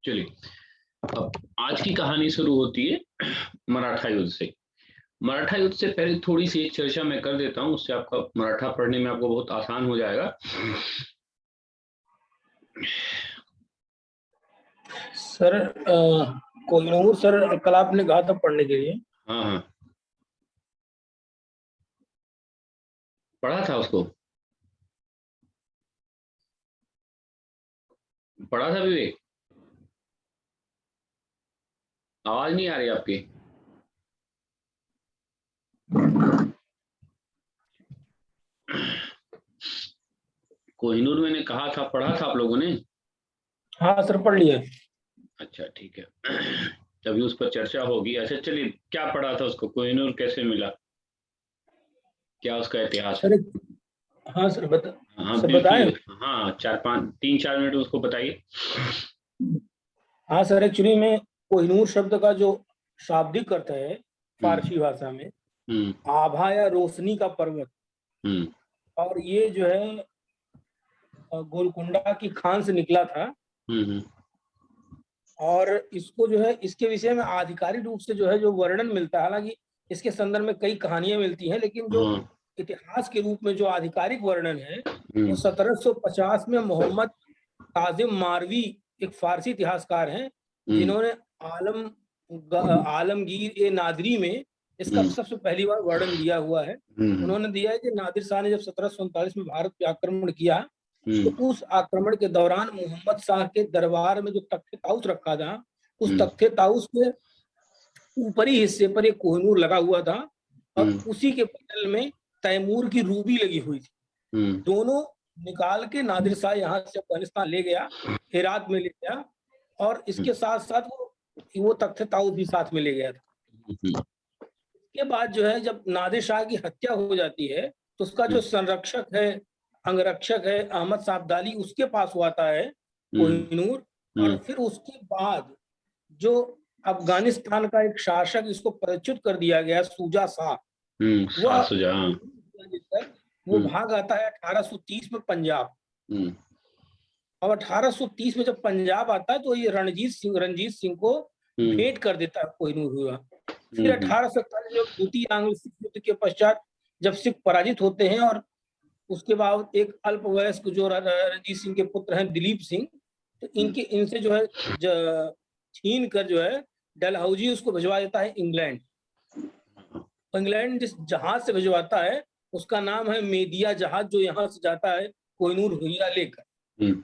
चलिए, अब आज की कहानी शुरू होती है मराठा युद्ध से। मराठा युद्ध से पहले थोड़ी-सी एक चर्चा मैं कर देता हूँ, उससे आपका मराठा पढ़ने में आपको बहुत आसान हो जाएगा। सर कोहिनूर सर कल आपने कहा था पढ़ने के लिए। हाँ, हाँ। पढ़ा था उसको? पढ़ा था विवेक? आवाज़ नहीं आ रही आपकी? कोहिनूर मैंने कहा था, पढ़ा था आप लोगों ने? हाँ सर पढ़ लिया। अच्छा ठीक है। तभी उस पर चर्चा होगी। अच्छा चलिए, क्या पढ़ा था उसको? कोहिनूर कैसे मिला? क्या उसका इतिहास है? सर हाँ सर हाँ, सर बिल्कुल। बताएं। हाँ, 4-5 3-4 मिनट में उसको बताइए। हाँ सर एक्चुअली में कोहिनूर शब्द का जो शाब्दिक अर्थ है हुँ, फारसी भाषा में हुँ, आभा या रोशनी का पर्वत। हुँ, और ये जो है गोलकुंडा की खान से निकला था। हुँ, हुँ, और इसको जो है इसके विषय में आधिकारिक रूप से जो है जो वर्णन मिलता है, हालांकि इसके संदर्भ में कई कहानियां मिलती हैं, लेकिन जो हाँ, इतिहास के रूप में जो आधिकारिक वर्णन है वो हुँ, 1750 में मोहम्मद काजिम मारवी एक फारसी इतिहासकार हैं, हुँ, जिन्होंने आलमगीर ए नादरी में इसका हुँ, सबसे पहली बार वर्णन दिया हुआ है। हुँ, हुँ, उन्होंने दिया है कि नादिर शाह ने जब 1747 में भारत पे आक्रमण किया तो हुँ, उस आक्रमण के दौरान मोहम्मद शाह के दरबार में जो तख्ते ताउस रखा था, उस हुँ, तख्ते ताउस के ऊपरी हिस्से पर एक कोहिनूर लगा हुआ था और हुँ, उसी के बगल में तैमूर की रूबी लगी हुई थी। हुँ, दोनों निकाल के नादिर शाह यहाँ से अफगानिस्तान ले गया, हेरात में ले गया, और इसके साथ साथ वो तख्ते ताउस भी साथ में ले गया था। हुँ, के बाद जो है जब नादिर शाह की हत्या हो जाती है तो उसका जो हुँ, संरक्षक है, अंगरक्षक है अहमद साबदाली, उसके पास वो आता है हुँ, कोहिनूर। और हुँ, फिर उसके बाद जो अफगानिस्तान का एक शासक इसको पदच्युत कर दिया गया सुजा शाह, शाह वह शुजा, हाँ, वो हुँ, भाग आता है 1830 में पंजाब। हुँ, और 1830 में जब पंजाब आता है तो ये रणजीत सिंह को हुँ, भेंट कर देता है कोहिनूर हुआ। हुँ, फिर 1841 में द्वितीय आंग्ल सिख युद्ध के पश्चात जब सिख पराजित होते हैं और उसके बाद एक अल्पवयस्क जो रणजीत सिंह के पुत्र हैं दिलीप सिंह, तो हुँ, इनसे जो है छीन कर जो है डलहौजी उसको भिजवा देता है इंग्लैंड। इंग्लैंड जिस जहाज से भिजवाता है उसका नाम है मेदिया जहाज, जो यहाँ से जाता है कोहिनूर हीरा लेकर। हुँ,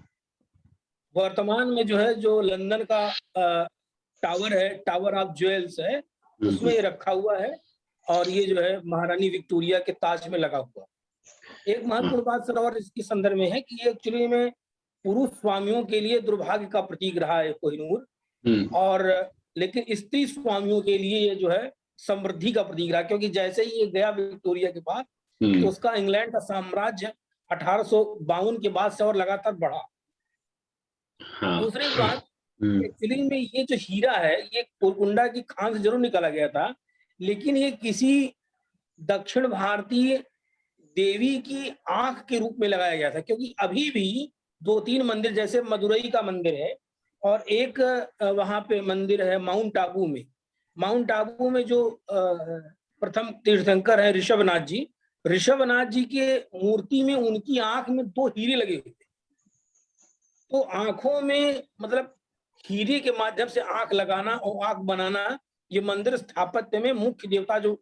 वर्तमान में जो है जो लंदन का टावर है, टावर ऑफ ज्वेल्स है, हुँ, उसमें ये रखा हुआ है। और ये जो है महारानी विक्टोरिया के ताज में लगा हुआ है। एक महत्वपूर्ण बात सर और इसके संदर्भ में है कि ये एक्चुअली में पुरुष स्वामियों के लिए दुर्भाग्य का प्रतीक रहा है कोहिनूर, हुँ, और लेकिन स्त्री स्वामियों के लिए ये जो है समृद्धि का प्रतीक रहा, क्योंकि जैसे ही ये गया विक्टोरिया के पास तो हुँ, उसका इंग्लैंड का साम्राज्य 1852 के बाद से और लगातार बढ़ा। हाँ, दूसरी बात, हुँ, एक्चुअली में ये जो हीरा है ये गोलकुंडा की खान से जरूर निकाला गया था, लेकिन ये किसी दक्षिण भारतीय देवी की आंख के रूप में लगाया गया था, क्योंकि अभी भी 2-3 मंदिर, जैसे मदुरई का मंदिर है और एक वहां पे मंदिर है माउंट आबू में। माउंट आबू में जो प्रथम तीर्थंकर है ऋषभनाथ जी के मूर्ति में उनकी आंख में 2 हीरे लगे हुए थे। तो आंखों में मतलब हीरे के माध्यम से आंख लगाना और आंख बनाना, ये मंदिर स्थापत्य में मुख्य देवता जो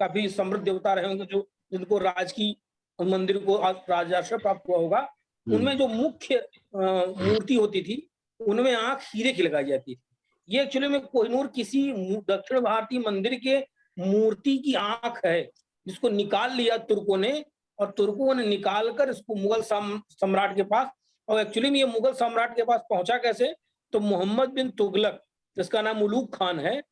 काफी समृद्ध देवता रहे होंगे, जो जिनको राज की मंदिर को राजाश्रय प्राप्त हुआ होगा, हुँ, उनमें जो मुख्य मूर्ति होती थी उनमें आंख हीरे की लगाई जाती थी। ये एक्चुअली में कोहिनूर किसी दक्षिण भारतीय मंदिर के मूर्ति की आंख है, जिसको निकाल लिया तुर्कों ने, और तुर्कों ने निकाल कर इसको मुगल सम्राट के पास, और एक्चुअली में ये मुगल सम्राट के पास पहुंचा कैसे, तो मोहम्मद बिन तुगलक, जिसका नाम उलूग खान है,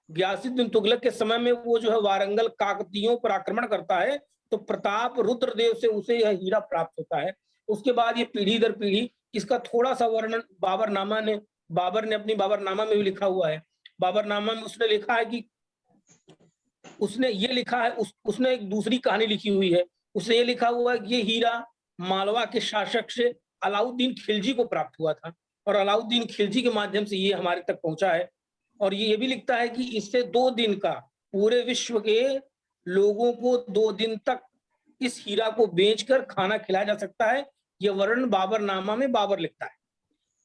गयासुद्दीन तुगलक के समय में वो जो है वारंगल काकतियों पर आक्रमण करता है, तो प्रताप रुद्रदेव से उसे यह हीरा प्राप्त होता है। उसके बाद ये पीढ़ी दर पीढ़ी, इसका थोड़ा सा वर्णन बाबर ने अपनी बाबरनामा में भी लिखा हुआ है। बाबरनामा में उसने लिखा है कि उसने ये लिखा है, उसने एक दूसरी कहानी लिखी हुई है। उसने ये लिखा हुआ है कि ये हीरा मालवा के शासक से अलाउद्दीन खिलजी को प्राप्त हुआ था। और अलाउद्दीन खिलजी के माध्यम से ये हमारे तक पहुंचा है। और ये भी लिखता है कि इससे 2 दिन का पूरे विश्व के लोगों को 2 दिन तक इस हीरा को बेचकर खाना खिलाया जा सकता है। ये वर्णन बाबरनामा में बाबर लिखता है।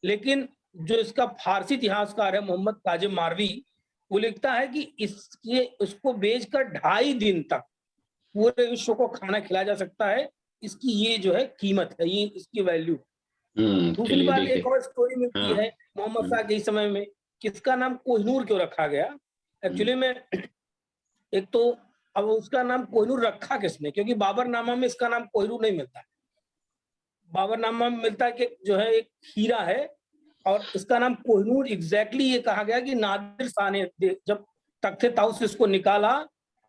लेकिन जो इसका फारसी इतिहासकार है मोहम्मद काजिम मारवी, वो लिखता है कि इसको बेचकर 2.5 दिन तक पूरे विश्व को खाना खिलाया जा सकता है। इसकी ये जो है कीमत है, ये इसकी वैल्यू। दूसरी चलिए बात, देखिए। एक और स्टोरी मिलती हाँ, है मोहम्मद शाह के समय में, किसका नाम कोहिनूर क्यों रखा गया। एक्चुअली में एक तो अब उसका नाम कोहिनूर रखा किसने, क्योंकि बाबरनामा में इसका नाम कोहिनूर नहीं मिलता है। बाबरनामा में मिलता है कि जो है एक हीरा है, और इसका नाम कोहिनूर एग्जैक्टली ये कहा गया कि नादिर शाह ने जब तख्ते ताउस से इसको निकाला,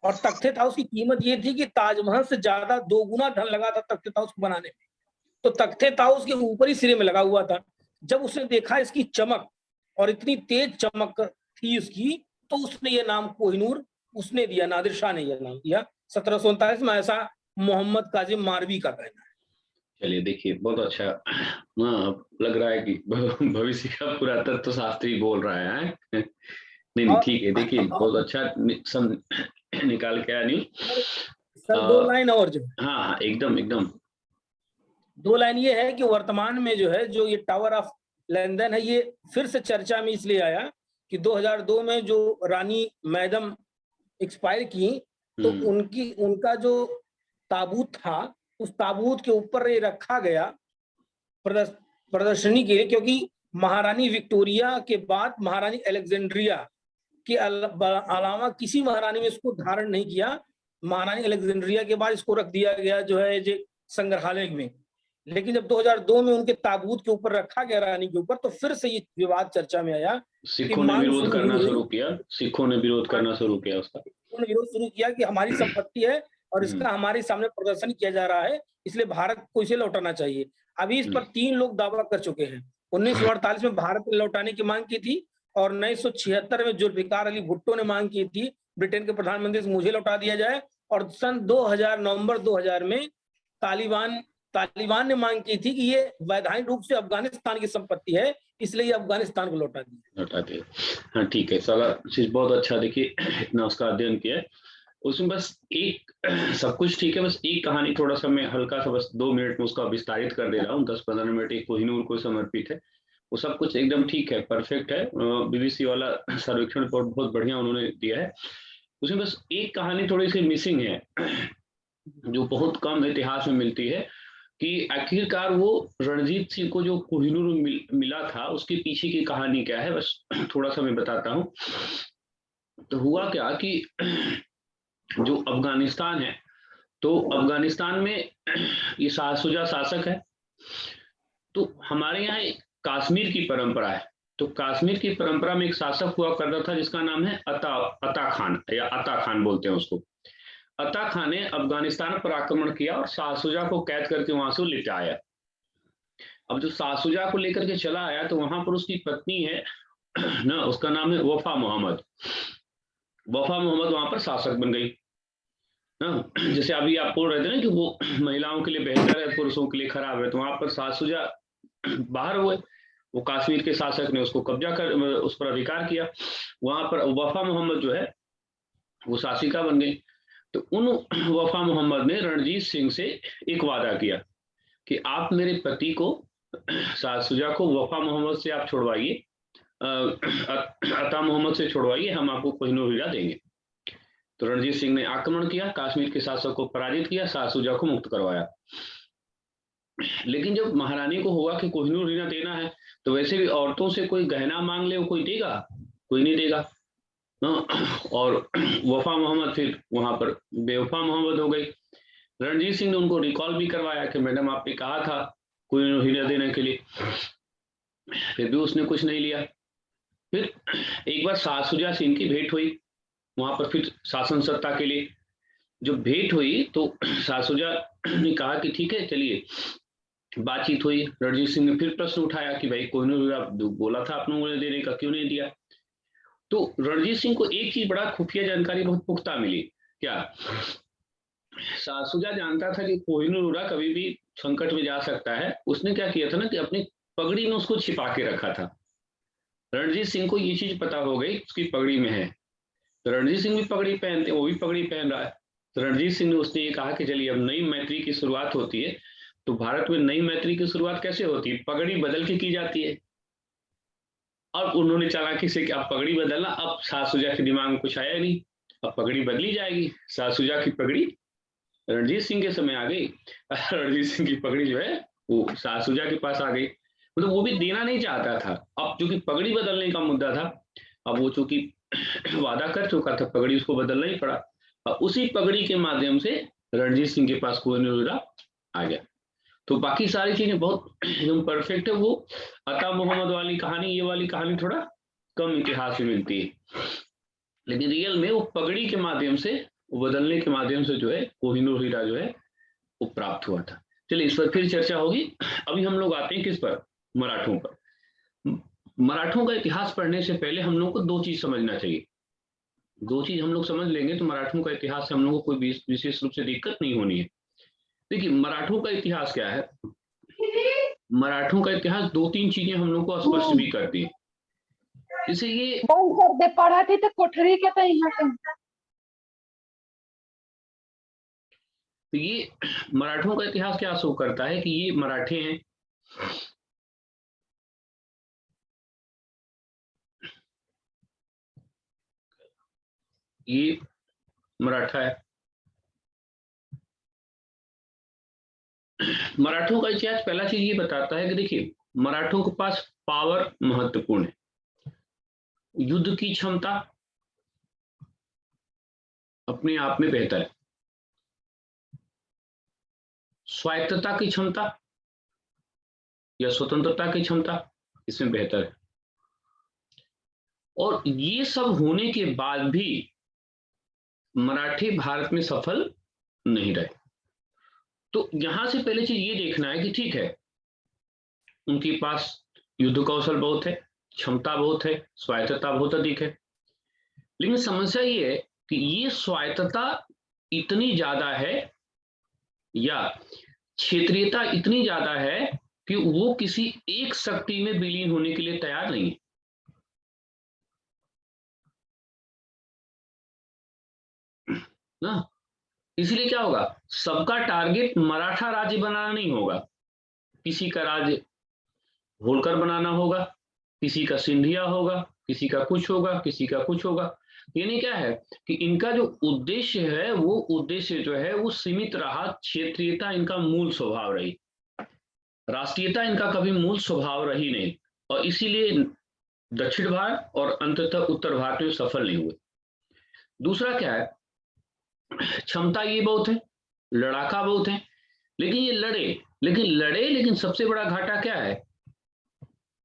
और तख्ते ताउस की कीमत ये थी कि ताजमहल से ज्यादा 2 गुना धन लगा था तख्ते ताउस को बनाने में, तो तख्ते ताउस के ऊपर ही सिरे में लगा हुआ था। जब उसने देखा इसकी चमक, और इतनी तेज चमक थी उसकी, तो उसने ये नाम कोहिनूर उसने दिया, नादिर शाह ने यह नाम दिया 1739 में, ऐसा मोहम्मद काजिम मारवी का कहना है। चलिए देखिए, बहुत अच्छा। हाँ, लग रहा है कि भविष्य का पुरातत्व शास्त्री बोल रहा है। नहीं, ठीक है। देखिए, बहुत अच्छा निकाल के आया न्यूज। सर 2 लाइन और जो हाँ, एकदम एकदम 2 लाइन ये है कि वर्तमान में जो है, जो ये टावर ऑफ लंदन है, ये फिर से चर्चा में इसलिए आया कि 2002 में जो रानी मैडम एक्सपायर की, तो उनका जो ताबूत था, उस ताबूत के ऊपर ये रखा गया प्रदर्शनी के लिए, क्योंकि महारानी विक्टोरिया के बाद महारानी अलेक्जेंड्रिया के अलावा किसी महारानी ने इसको धारण नहीं किया। महारानी अलेक्जेंड्रिया के बाद इसको रख दिया गया जो है जो संग्रहालय में। लेकिन जब 2002 में उनके ताबूत के ऊपर रखा गया रानी के ऊपर, तो फिर से ये विवाद चर्चा में आया। सिखों ने विरोध करना शुरू किया। सिखों ने विरोध करना शुरू किया उसका। उन्होंने विरोध शुरू किया कि हमारी संपत्ति है और इसका हमारे सामने प्रदर्शन किया जा रहा है, इसलिए भारत को इसे लौटाना चाहिए। अभी इस पर 3 लोग दावा कर चुके हैं। 1948 में भारत ने लौटाने की मांग की थी, और 1976 में जुल्फिकार अली भुट्टो ने मांग की थी ब्रिटेन के प्रधानमंत्री से मुझे लौटा दिया जाए, और सन 2000 नवंबर 2000 में तालिबान ने मांग की थी कि ये वैधानिक रूप से अफगानिस्तान की संपत्ति है, इसलिए ये अफगानिस्तान को लौटा दिया। हाँ, ठीक है। सारा चीज बहुत अच्छा। देखिए, इतना उसका अध्ययन किया है, उसमें बस एक सब कुछ ठीक है, बस एक कहानी थोड़ा सा मैं हल्का सा बस 2 मिनट में उसका विस्तारित कर दे रहा हूँ। 10-15 मिनट एक कोहिनूर को समर्पित है। वो सब कुछ एकदम ठीक है, परफेक्ट है। बीबीसी वाला सर्वेक्षण रिपोर्ट बहुत बढ़िया उन्होंने दिया है। उसमें बस एक कहानी थोड़ी सी मिसिंग है, जो बहुत कम इतिहास में मिलती है, कि आखिरकार वो रणजीत सिंह को जो कोहिनूर मिला था, उसके पीछे की कहानी क्या है, बस थोड़ा सा मैं बताता हूँ। तो हुआ क्या कि जो अफगानिस्तान है, तो अफगानिस्तान में ये शाहसुजा शासक है। तो हमारे यहाँ कश्मीर की परंपरा है, तो कश्मीर की परंपरा में एक शासक हुआ करता था जिसका नाम है अता खान, या अता खान बोलते हैं उसको। अता खान ने अफगानिस्तान पर आक्रमण किया और शाहसुजा को कैद करके वहां से लेकर आया। अब जो शाहसुजा को लेकर के चला आया, तो वहां पर उसकी पत्नी है ना, उसका नाम है वफा मोहम्मद। वफा मोहम्मद वहां पर शासक बन गई ना। जैसे अभी आप बोल रहे थे ना कि वो महिलाओं के लिए बेहतर है, पुरुषों के लिए खराब है, तो वहां पर शाहसुजा बाहर हुए, वो कश्मीर के शासक ने उसको कब्जा कर उस पर अधिकार किया। वहां पर वफा मोहम्मद जो है वो शासिका बन गई। तो उन वफा मोहम्मद ने रणजीत सिंह से एक वादा किया कि आप मेरे पति को, शाहसुजा को, वफा मोहम्मद से आप छुड़वाइए, अता मोहम्मद से छुड़वाइए, हम आपको कोहिनूर हीरा देंगे। तो रणजीत सिंह ने आक्रमण किया, कश्मीर के शासक को पराजित किया, शाहसुजा को मुक्त करवाया। लेकिन जब महारानी को हुआ कि कोहिनूर हीरा देना है, तो वैसे भी औरतों से कोई गहना मांग ले, वो कोई देगा? कोई नहीं देगा ना। और वफा मोहम्मद फिर वहां पर बेवफा मोहम्मद हो गई। रणजीत सिंह ने उनको रिकॉल भी करवाया कि मैडम आपने कहा था कोहिनूर हीरा देने के लिए, फिर भी उसने कुछ नहीं लिया। फिर एक बार शाहसुजा से इनकी भेंट हुई वहां पर, फिर शासन सत्ता के लिए जो भेंट हुई, तो शाहसुजा ने कहा कि ठीक है चलिए, बातचीत हुई। रणजीत सिंह ने फिर प्रश्न उठाया कि भाई कोहिनूर हीरा बोला था आपने मुझे देने का, क्यों नहीं दिया? तो रणजीत सिंह को एक चीज बड़ा खुफिया जानकारी बहुत पुख्ता मिली। क्या? शाहसुजा जानता था कि कोहिनूर हीरा कभी भी संकट में जा सकता है। उसने क्या किया था ना कि अपने पगड़ी में उसको छिपा के रखा था। रणजीत सिंह को ये चीज पता हो गई उसकी पगड़ी में है, तो रणजीत सिंह भी पगड़ी पहनते, वो भी पगड़ी पहन रहा है। तो रणजीत सिंह ने उसने ये कहा कि चलिए अब नई मैत्री की शुरुआत होती है। तो भारत में नई मैत्री की शुरुआत कैसे होती है? पगड़ी बदल के की जाती है। अब उन्होंने चालाकी से कि अब पगड़ी बदलना, अब सासुजा के दिमाग में कुछ आया नहीं, अब पगड़ी बदली जाएगी। सासुजा की पगड़ी रणजीत सिंह के समय आ गई। रणजीत सिंह की पगड़ी जो है वो सासुजा के पास आ गई। मतलब वो भी देना नहीं चाहता था, अब चूंकि पगड़ी बदलने का मुद्दा था, अब वो चूंकि वादा कर चुका था, पगड़ी उसको बदलना ही पड़ा। अब उसी पगड़ी के माध्यम से रणजीत सिंह के पास कोहिनूर हीरा आ गया। तो बाकी सारी चीजें बहुत एकदम परफेक्ट है। वो अता मोहम्मद वाली कहानी, ये वाली कहानी थोड़ा कम इतिहास में मिलती है, लेकिन रियल में वो पगड़ी के माध्यम से, वो बदलने के माध्यम से जो है कोहिनूर हीरा जो है वो प्राप्त हुआ था। चलिए इस पर फिर चर्चा होगी। अभी हम लोग आते हैं किस पर? मराठों पर। मराठों का इतिहास पढ़ने से पहले हम लोग को दो चीज समझना चाहिए। दो चीज हम लोग समझ लेंगे तो मराठों का इतिहास से हम लोग को कोई विशेष रूप से दिक्कत नहीं होनी है। देखिए मराठों का इतिहास क्या है? मराठों का इतिहास दो तीन चीजें हम लोग को स्पष्ट भी करती है। जैसे ये बंद कर दे, पढ़ा थी तो कोठरी के तो यहाँ कहीं। तो ये मराठों का इतिहास क्या शो करता है कि ये मराठे हैं, ये मराठा है। मराठों का इतिहास पहला चीज ये बताता है कि देखिए मराठों के पास पावर महत्वपूर्ण है, युद्ध की क्षमता अपने आप में बेहतर है, स्वायत्तता की क्षमता या स्वतंत्रता की क्षमता इसमें बेहतर है। और ये सब होने के बाद भी मराठी भारत में सफल नहीं रहे। तो यहां से पहले चीज ये देखना है कि ठीक है उनके पास युद्ध कौशल बहुत है, क्षमता बहुत है, स्वायत्तता बहुत अधिक है, लेकिन समस्या ये है कि ये स्वायत्तता इतनी ज्यादा है या क्षेत्रीयता इतनी ज्यादा है कि वो किसी एक शक्ति में विलीन होने के लिए तैयार नहीं है ना। इसलिए क्या होगा, सबका टारगेट मराठा राज्य बनाना नहीं होगा, किसी का राज्य होलकर बनाना होगा, किसी का सिंधिया होगा, किसी का कुछ होगा, किसी का कुछ होगा। यानी क्या है कि इनका जो उद्देश्य है वो उद्देश्य जो है वो सीमित रहा, क्षेत्रीयता इनका मूल स्वभाव रही, राष्ट्रीयता इनका कभी मूल स्वभाव रही नहीं, और इसीलिए दक्षिण भारत और अंततः उत्तर भारत में सफल नहीं हुए। दूसरा क्या है, क्षमता ये बहुत है, लड़ाका बहुत है, लेकिन ये लड़े लेकिन सबसे बड़ा घाटा क्या है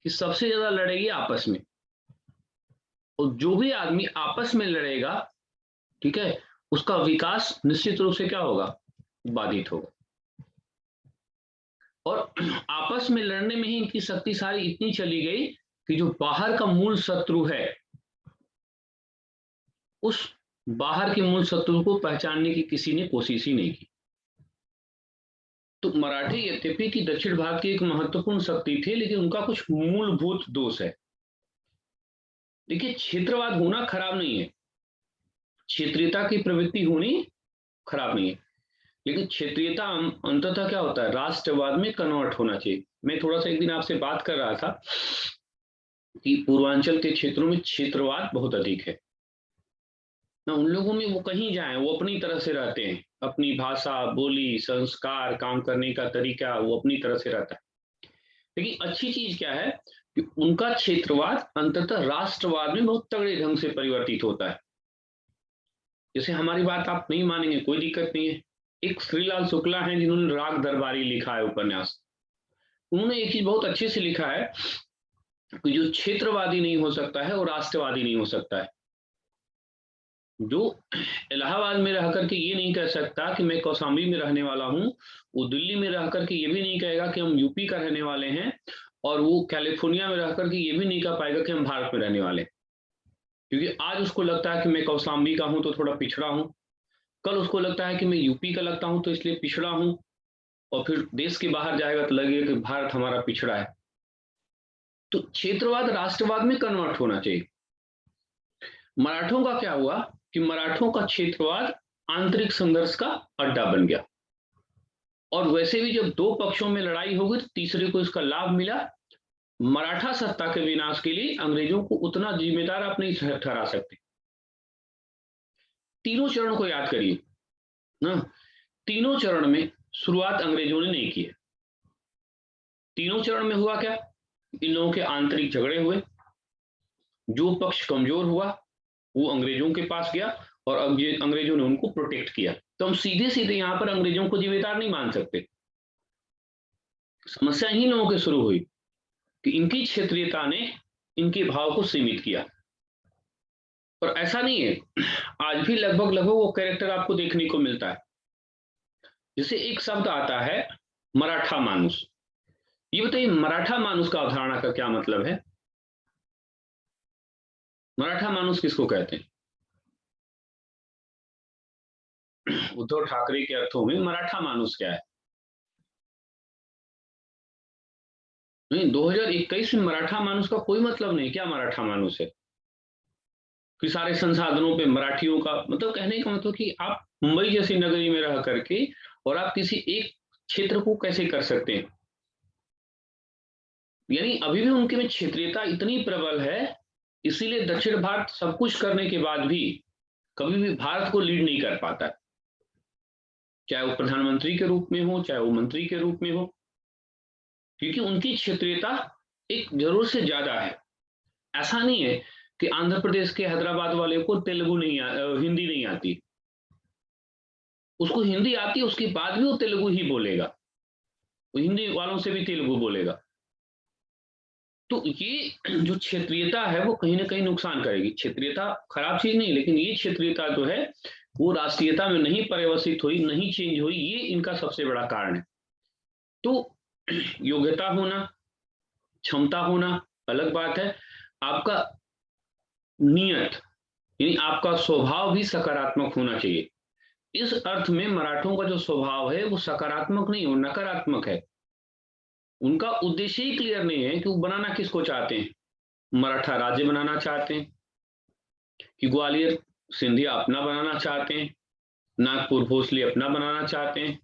कि सबसे ज्यादा लड़ेगी आपस में, और जो भी आदमी आपस में लड़ेगा, ठीक है, उसका विकास निश्चित रूप से क्या होगा, बाधित होगा। और आपस में लड़ने में ही इनकी शक्ति सारी इतनी चली गई कि जो बाहर का मूल शत्रु है, उस बाहर के मूल शत्रु को पहचानने की किसी ने कोशिश ही नहीं की। तो मराठे यद्यपि कि दक्षिण भारत की एक महत्वपूर्ण शक्ति थे, लेकिन उनका कुछ मूलभूत दोष है। देखिए क्षेत्रवाद होना खराब नहीं है, क्षेत्रीयता की प्रवृत्ति होनी खराब नहीं है, लेकिन क्षेत्रीयता अंततः क्या होता है, राष्ट्रवाद में कन्वर्ट होना चाहिए। मैं थोड़ा सा एक दिन आपसे बात कर रहा था कि पूर्वांचल के क्षेत्रों में क्षेत्रवाद बहुत अधिक है ना, उन लोगों में वो कहीं जाएं वो अपनी तरह से रहते हैं, अपनी भाषा, बोली, संस्कार, काम करने का तरीका वो अपनी तरह से रहता है। लेकिन अच्छी चीज क्या है कि उनका क्षेत्रवाद अंततः राष्ट्रवाद में बहुत तगड़े ढंग से परिवर्तित होता है। जैसे हमारी बात आप नहीं मानेंगे, कोई दिक्कत नहीं है, एक श्रीलाल शुक्ला हैं जिन्होंने राग दरबारी लिखा है उपन्यास, उन्होंने एक चीज बहुत अच्छे से लिखा है कि जो क्षेत्रवादी नहीं हो सकता है वो राष्ट्रवादी नहीं हो सकता है। जो इलाहाबाद में रह करके ये नहीं कह सकता कि मैं कौशाम्बी में रहने वाला हूँ, वो दिल्ली में रह करके ये भी नहीं कहेगा कि हम यूपी का रहने वाले हैं, और वो कैलिफोर्निया में रह करके ये भी नहीं कह पाएगा कि हम भारत में रहने वाले हैं। क्योंकि आज उसको लगता है कि मैं कौशाम्बी का हूं तो थोड़ा पिछड़ा हूं, कल उसको लगता है कि मैं यूपी का लगता हूं तो इसलिए पिछड़ा हूं, और फिर देश के बाहर जाएगा तो लगेगा कि भारत हमारा पिछड़ा है। तो क्षेत्रवाद राष्ट्रवाद में कन्वर्ट होना चाहिए। मराठों का क्या हुआ कि मराठों का क्षेत्रवाद आंतरिक संघर्ष का अड्डा बन गया, और वैसे भी जब दो पक्षों में लड़ाई हो गई तो तीसरे को इसका लाभ मिला। मराठा सत्ता के विनाश के लिए अंग्रेजों को उतना जिम्मेदार आप नहीं ठहरा सकते। तीनों चरण को याद करिए ना, तीनों चरण में शुरुआत अंग्रेजों ने नहीं की है। तीनों चरण में हुआ क्या, इन लोगों के आंतरिक झगड़े हुए, जो पक्ष कमजोर हुआ वो अंग्रेजों के पास गया और अंग्रेजों ने उनको प्रोटेक्ट किया। तो हम सीधे सीधे यहां पर अंग्रेजों को जिम्मेदार नहीं मान सकते। समस्या इन्हीं लोगों के शुरू हुई कि इनकी क्षेत्रीयता ने इनके भाव को सीमित किया। और ऐसा नहीं है, आज भी लगभग वो कैरेक्टर आपको देखने को मिलता है। जैसे एक शब्द आता है मराठा मानुस, ये बताइए मराठा मानुस का अवधारणा का क्या मतलब है? मराठा मानुस किसको कहते हैं? उद्धव ठाकरे के अर्थों में मराठा मानुस क्या है? नहीं, 2021 में मराठा मानुस का कोई मतलब नहीं। क्या मराठा मानुस है कि सारे संसाधनों पे मराठियों का, मतलब कहने का मतलब कि आप मुंबई जैसी नगरी में रह करके और आप किसी एक क्षेत्र को कैसे कर सकते हैं? यानी अभी भी उनके में क्षेत्रीयता इतनी प्रबल है, इसीलिए दक्षिण भारत सब कुछ करने के बाद भी कभी भी भारत को लीड नहीं कर पाता, चाहे वो प्रधानमंत्री के रूप में हो, चाहे वो मंत्री के रूप में हो, क्योंकि उनकी क्षेत्रीयता एक जरूरत से ज्यादा है। ऐसा नहीं है कि आंध्र प्रदेश के हैदराबाद वाले को तेलुगु नहीं हिंदी नहीं आती, उसको हिंदी आती है, उसके बाद भी वो तेलुगु ही बोलेगा, वो हिंदी वालों से भी तेलुगु बोलेगा। तो ये जो क्षेत्रीयता है वो कहीं ना कहीं नुकसान करेगी। क्षेत्रीयता खराब चीज नहीं, लेकिन ये क्षेत्रीयता जो है वो राष्ट्रीयता में नहीं परिवर्तित हुई, नहीं चेंज हुई, ये इनका सबसे बड़ा कारण है। तो योग्यता होना, क्षमता होना अलग बात है, आपका नियत यानी आपका स्वभाव भी सकारात्मक होना चाहिए। इस अर्थ में मराठों का जो स्वभाव है वो सकारात्मक नहीं, वो नकारात्मक है। उनका उद्देश्य ही क्लियर नहीं है कि वो बनाना किसको चाहते हैं। मराठा राज्य बनाना चाहते हैं कि ग्वालियर सिंधिया अपना बनाना चाहते हैं, नागपुर भोसले अपना बनाना चाहते हैं,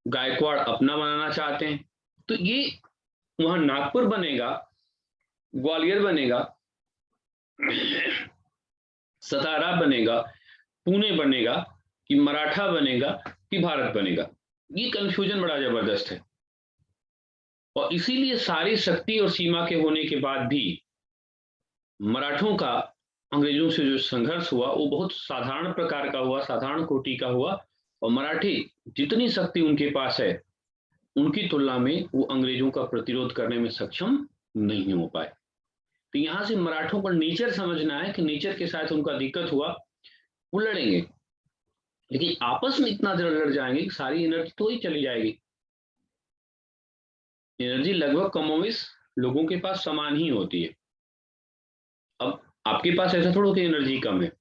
गायकवाड़ अपना बनाना चाहते हैं। तो ये वहां नागपुर बनेगा, ग्वालियर बनेगा, सतारा बनेगा, पुणे बनेगा, कि मराठा बनेगा कि भारत बनेगा, ये कंफ्यूजन बड़ा जबरदस्त है। और इसीलिए सारी शक्ति और सीमा के होने के बाद भी मराठों का अंग्रेजों से जो संघर्ष हुआ वो बहुत साधारण प्रकार का हुआ, साधारण कोटि का हुआ। और मराठी जितनी शक्ति उनके पास है उनकी तुलना में वो अंग्रेजों का प्रतिरोध करने में सक्षम नहीं हो पाए। तो यहां से मराठों का नेचर समझना है कि नेचर के साथ उनका दिक्कत हुआ, वो लड़ेंगे, लेकिन आपस में इतना लड़ जाएंगे कि सारी एनर्जी तो ही चली जाएगी। एनर्जी लगभग कमोबेश लोगों के पास समान ही होती है। अब आपके पास ऐसा थोड़ा कि एनर्जी कम है,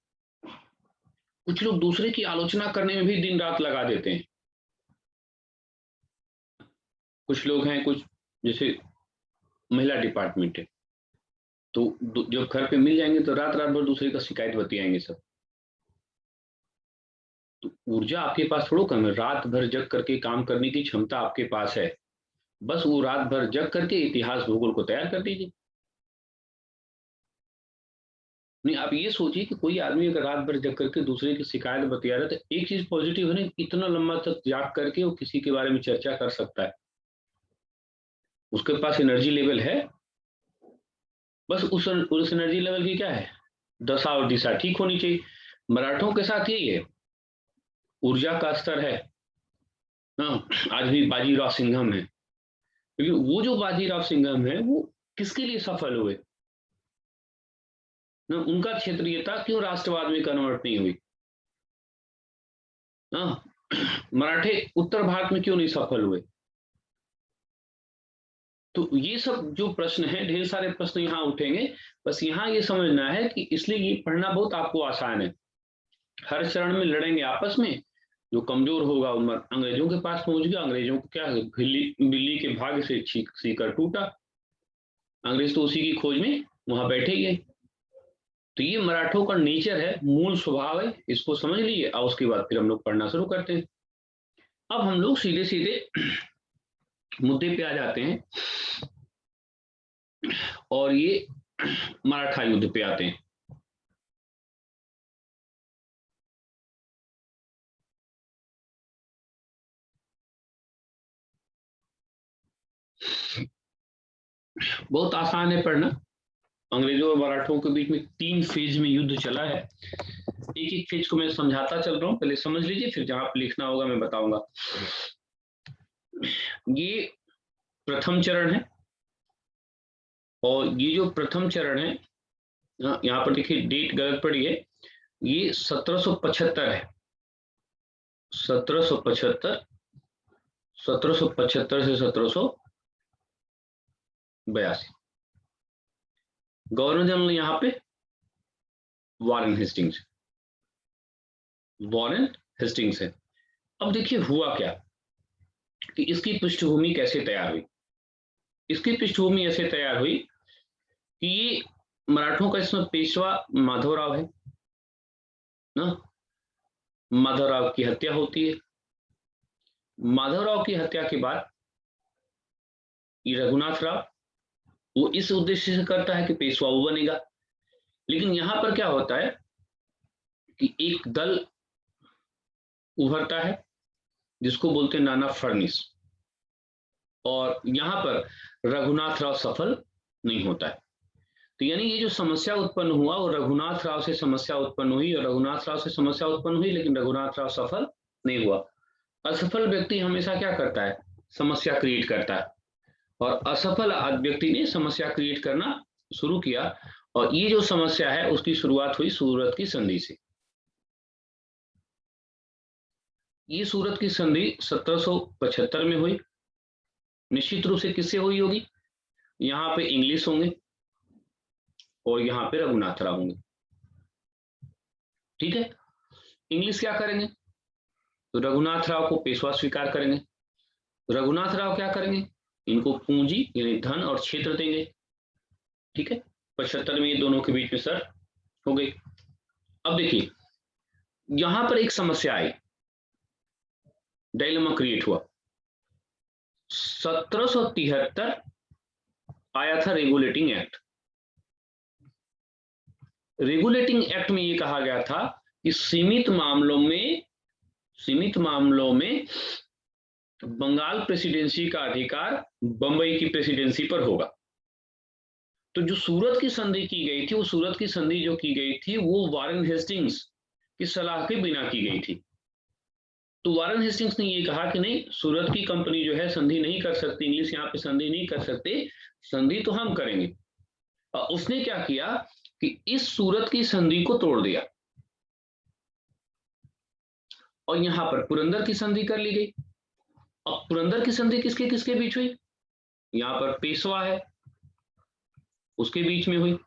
कुछ लोग दूसरे की आलोचना करने में भी दिन रात लगा देते हैं। कुछ लोग हैं, कुछ जैसे महिला डिपार्टमेंट है, तो जब घर पे मिल जाएंगे तो रात रात भर दूसरे का शिकायत बतियाएंगे सब। तो ऊर्जा आपके पास थोड़ा कम है, रात भर जग करके काम करने की क्षमता आपके पास है, बस वो रात भर जग करके इतिहास भूगोल को तैयार कर दीजिए। नहीं, आप ये सोचिए कि कोई आदमी अगर रात भर जग करके दूसरे की शिकायत बतिया रहा है तो एक चीज पॉजिटिव है ना, इतना लंबा तक जाग करके वो किसी के बारे में चर्चा कर सकता है, उसके पास एनर्जी लेवल है। बस उस एनर्जी लेवल की क्या है, दशा और दिशा ठीक होनी चाहिए। मराठों के साथ यही है, ऊर्जा का स्तर है। हाँ, आज भी बाजीराव सिंघम है, क्योंकि वो जो बाजीराव सिंघम है वो किसके लिए सफल हुए ना, उनका क्षेत्रीयता क्यों राष्ट्रवाद में कन्वर्ट नहीं हुई? मराठे उत्तर भारत में क्यों नहीं सफल हुए? तो ये सब जो प्रश्न है, ढेर सारे प्रश्न यहाँ उठेंगे। बस यहाँ ये समझना है कि इसलिए ये पढ़ना बहुत आपको आसान है। हर चरण में लड़ेंगे आपस में, जो कमजोर होगा वो अंग्रेजों के पास पहुंच गया। अंग्रेजों को क्या, बिल्ली के भाग्य से सीकर टूटा। अंग्रेज तो उसी की खोज में वहां बैठे गए। तो ये मराठों का नेचर है, मूल स्वभाव है, इसको समझ लीजिए और उसके बाद फिर हम लोग पढ़ना शुरू करते हैं। अब हम लोग सीधे सीधे मुद्दे पे आ जाते हैं और ये मराठा युद्ध पे आते हैं। बहुत आसान है पढ़ना। अंग्रेजों और मराठों के बीच में 3 फेज में युद्ध चला है। एक एक फेज को मैं समझाता चल रहा हूं, पहले समझ लीजिए, फिर जहां पे लिखना होगा मैं बताऊंगा। ये प्रथम चरण है और ये जो प्रथम चरण है, यहाँ पर देखिए डेट गलत पड़ी है, ये 1775 है। 1775 से 1782। गवर्नर जनरल यहाँ पे वॉरेन हेस्टिंग्स है। अब देखिए हुआ क्या कि इसकी पृष्ठभूमि कैसे तैयार हुई। इसकी पृष्ठभूमि ऐसे तैयार हुई कि ये मराठों का इसमें पेशवा माधवराव है ना। माधवराव की हत्या होती है। माधवराव की हत्या के बाद ये रघुनाथ राव वो इस उद्देश्य से करता है कि पेशवा वो बनेगा। लेकिन यहां पर क्या होता है कि एक दल उभरता है जिसको बोलते हैं नाना फडणवीस, और यहां पर रघुनाथ राव सफल नहीं होता है। तो यानी ये जो समस्या उत्पन्न हुआ वो रघुनाथ राव से समस्या उत्पन्न हुई, और रघुनाथ राव से समस्या उत्पन्न हुई, लेकिन रघुनाथ राव सफल नहीं हुआ। असफल व्यक्ति हमेशा क्या करता है, समस्या क्रिएट करता है, और असफल व्यक्ति ने समस्या क्रिएट करना शुरू किया। और ये जो समस्या है उसकी शुरुआत हुई सूरत की संधि से। ये सूरत की संधि 1775 में हुई। निश्चित रूप से किससे हुई होगी, यहाँ पे इंग्लिश होंगे और यहाँ पे रघुनाथ राव होंगे। ठीक है, इंग्लिश क्या करेंगे, तो रघुनाथ राव को पेशवा स्वीकार करेंगे। रघुनाथ राव क्या करेंगे, इनको पूंजी यानी धन और क्षेत्र देंगे। ठीक है, 75 में ये दोनों के बीच में सर हो गई। अब देखिए यहां पर एक समस्या आई, डायलेमा क्रिएट हुआ। 1773 आया था रेगुलेटिंग एक्ट। रेगुलेटिंग एक्ट में ये कहा गया था कि सीमित मामलों में बंगाल प्रेसिडेंसी का अधिकार बंबई की प्रेसिडेंसी पर होगा। तो जो सूरत की संधि की गई थी, वो सूरत की संधि जो की गई थी वो वॉरेन हेस्टिंग्स की सलाह के बिना की गई थी। तो वॉरेन हेस्टिंग्स ने ये कहा कि नहीं, सूरत की कंपनी जो है संधि नहीं कर सकती, इंग्लिश यहाँ पे संधि नहीं कर सकते, संधि तो हम करेंगे। और उसने क्या किया कि इस सूरत की संधि को तोड़ दिया और यहां पर पुरंदर की संधि कर ली गई। अब पुरंदर की संधि किसके किसके बीच हुई, यहां पर पेशवा है उसके बीच में हुई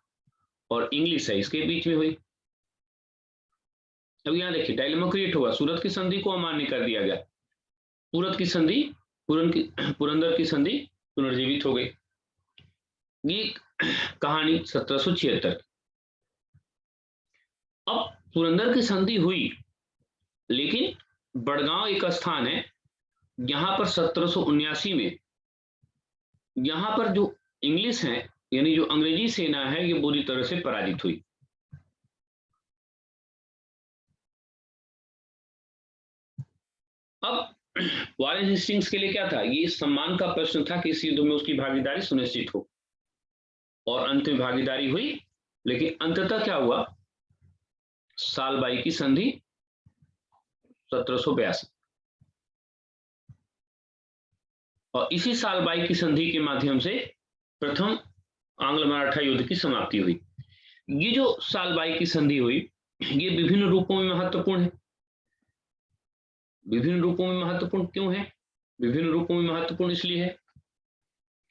और इंग्लिश है इसके बीच में हुई। अब यहां देखिए डायलेमा क्रिएट हुआ, सूरत की संधि को अमान्य कर दिया गया, सूरत की संधि पुरंदर की संधि पुनर्जीवित हो गई। ये कहानी 1776। अब पुरंदर की संधि हुई, लेकिन बड़गांव एक स्थान है, यहां पर 1779 में यहां पर जो इंग्लिश है यानी जो अंग्रेजी सेना है ये बुरी तरह से पराजित हुई। अब वॉरेन हेस्टिंग्स के लिए क्या था, ये सम्मान का प्रश्न था कि इस युद्ध में उसकी भागीदारी सुनिश्चित हो, और अंत में भागीदारी हुई। लेकिन अंततः क्या हुआ, सालबाई की संधि 1782, और इसी सालबाई की संधि के माध्यम से प्रथम आंग्ल मराठा युद्ध की समाप्ति हुई। ये जो सालबाई की संधि हुई ये विभिन्न रूपों में महत्वपूर्ण है। विभिन्न रूपों में महत्वपूर्ण क्यों है, विभिन्न रूपों में महत्वपूर्ण इसलिए है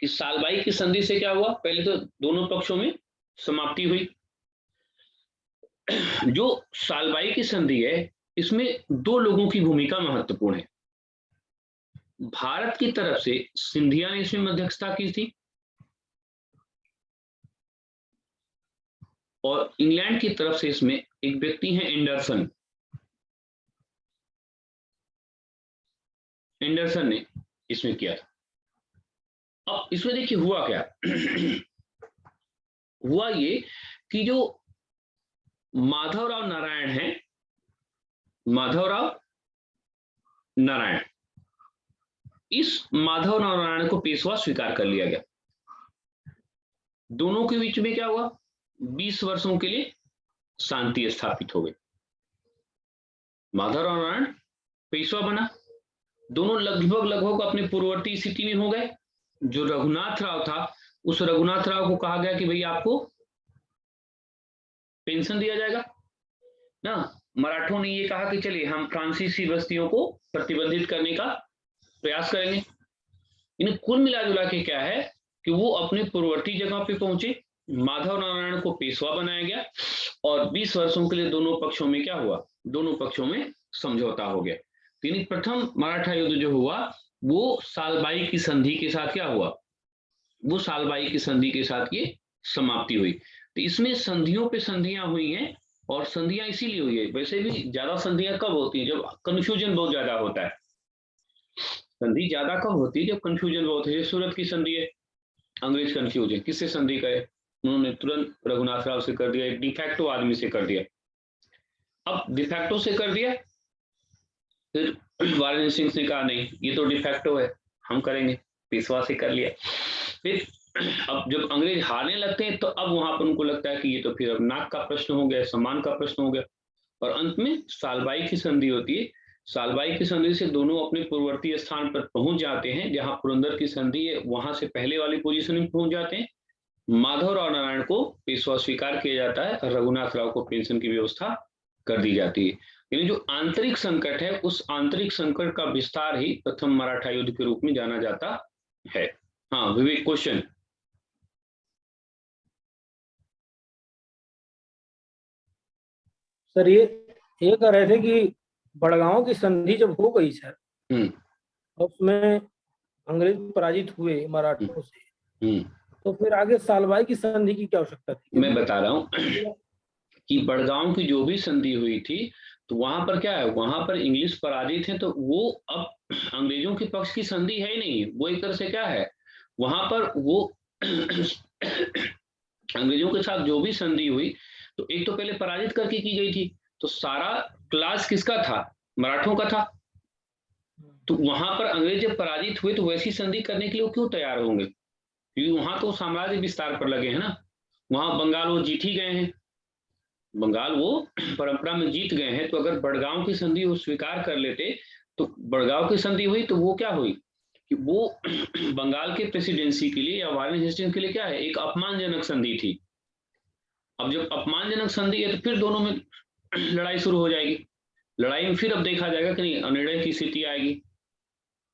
कि सालबाई की संधि से क्या हुआ, पहले तो दोनों पक्षों में समाप्ति हुई। जो सालबाई की संधि है इसमें 2 लोगों की भूमिका महत्वपूर्ण है। भारत की तरफ से सिंधिया ने इसमें मध्यस्थता की थी और इंग्लैंड की तरफ से इसमें एक व्यक्ति हैं एंडरसन। एंडरसन ने इसमें किया था। अब इसमें देखिए हुआ क्या हुआ ये कि जो माधवराव नारायण है, माधवराव नारायण, इस माधवराव नारायण को पेशवा स्वीकार कर लिया गया। दोनों के बीच में क्या हुआ, 20 वर्षों के लिए शांति स्थापित हो गई। माधवराव नारायण पेशवा बना, दोनों लगभग अपने पूर्ववर्ती स्थिति में हो गए। जो रघुनाथ राव था, उस रघुनाथ राव को कहा गया कि भाई आपको पेंशन दिया जाएगा ना। मराठों ने ये कहा कि चलिए हम फ्रांसीसी बस्तियों को प्रतिबंधित करने का प्रयास करेंगे। इन्हें कुल मिला जुला के क्या है कि वो अपने पूर्ववर्ती जगह पे पहुंचे, माधव नारायण को पेशवा बनाया गया और 20 वर्षों के लिए दोनों पक्षों में क्या हुआ, दोनों पक्षों में समझौता हो गया। यानी प्रथम मराठा युद्ध जो हुआ वो सालबाई की संधि के साथ क्या हुआ, वो सालबाई की संधि के साथ ये समाप्ति हुई। तो इसमें संधियों पे संधियां हुई हैं और संधियां इसीलिए हुई है। वैसे भी ज्यादा संधियां कब होती हैं, जब कंफ्यूजन बहुत ज्यादा होता है। संधि ज्यादा कब होती है, जब कंफ्यूजन बहुत है। सूरत की संधि है, अंग्रेज कंफ्यूज है किससे संधि करे, उन्होंने तुरंत रघुनाथ राव से कर दिया, एक डिफैक्टो आदमी से कर दिया। अब डिफैक्टो से कर दिया, फिर वाराणसी सिंह ने कहा नहीं ये तो डिफैक्टो है, हम करेंगे, पेशवा से कर लिया। फिर अब जब अंग्रेज हारने लगते हैं तो अब वहां पर उनको लगता है कि ये तो फिर अब नाक का प्रश्न हो गया, सम्मान का प्रश्न हो गया, और अंत में सालबाई की संधि होती है। सालबाई की संधि से दोनों अपने पूर्ववर्ती स्थान पर पहुंच जाते हैं, जहां पुरंदर की संधि है वहां से पहले वाली पोजीशन में पहुंच जाते हैं। माधवराव नारायण को पेशवा स्वीकार किया जाता है और रघुनाथ राव को पेंशन की व्यवस्था कर दी जाती है। यानी जो आंतरिक संकट है, उस आंतरिक संकट का विस्तार ही प्रथम मराठा युद्ध के रूप में जाना जाता है। हाँ विवेक, क्वेश्चन। सर ये कह रहे थे कि बड़गांव की संधि जब हो गई सर, और उसमें अंग्रेज पराजित हुए मराठों से, तो फिर आगे सालबाई की संधि की क्या आवश्यकता थी? मैं बता रहा हूँ कि बड़गांव की जो भी संधि हुई थी, तो वहां पर क्या है, वहां पर इंग्लिश पराजित है, तो वो अब अंग्रेजों के पक्ष की संधि है ही नहीं। वो एक तरह से क्या है, वहां पर वो अंग्रेजों के साथ जो भी संधि हुई तो एक तो पहले पराजित करके की गई थी, तो सारा क्लास किसका था, मराठों का था। तो वहां पर अंग्रेज जब पराजित हुए तो वैसी संधि करने के लिए वो क्यों तैयार होंगे, क्योंकि वहां तो साम्राज्य विस्तार पर लगे हैं ना। वहां बंगाल वो जीत ही गए हैं, बंगाल वो परंपरा में जीत गए हैं। तो अगर बड़गांव की संधि वो स्वीकार कर लेते, तो बड़गांव की संधि हुई तो वो क्या हुई कि वो बंगाल के प्रेसिडेंसी के लिए या वाराणसी के लिए क्या है, एक अपमानजनक संधि थी। अब जब अपमानजनक संधि है तो फिर दोनों में लड़ाई शुरू हो जाएगी। लड़ाई में फिर अब देखा जाएगा कि नहीं, अनिर्णय की स्थिति आएगी।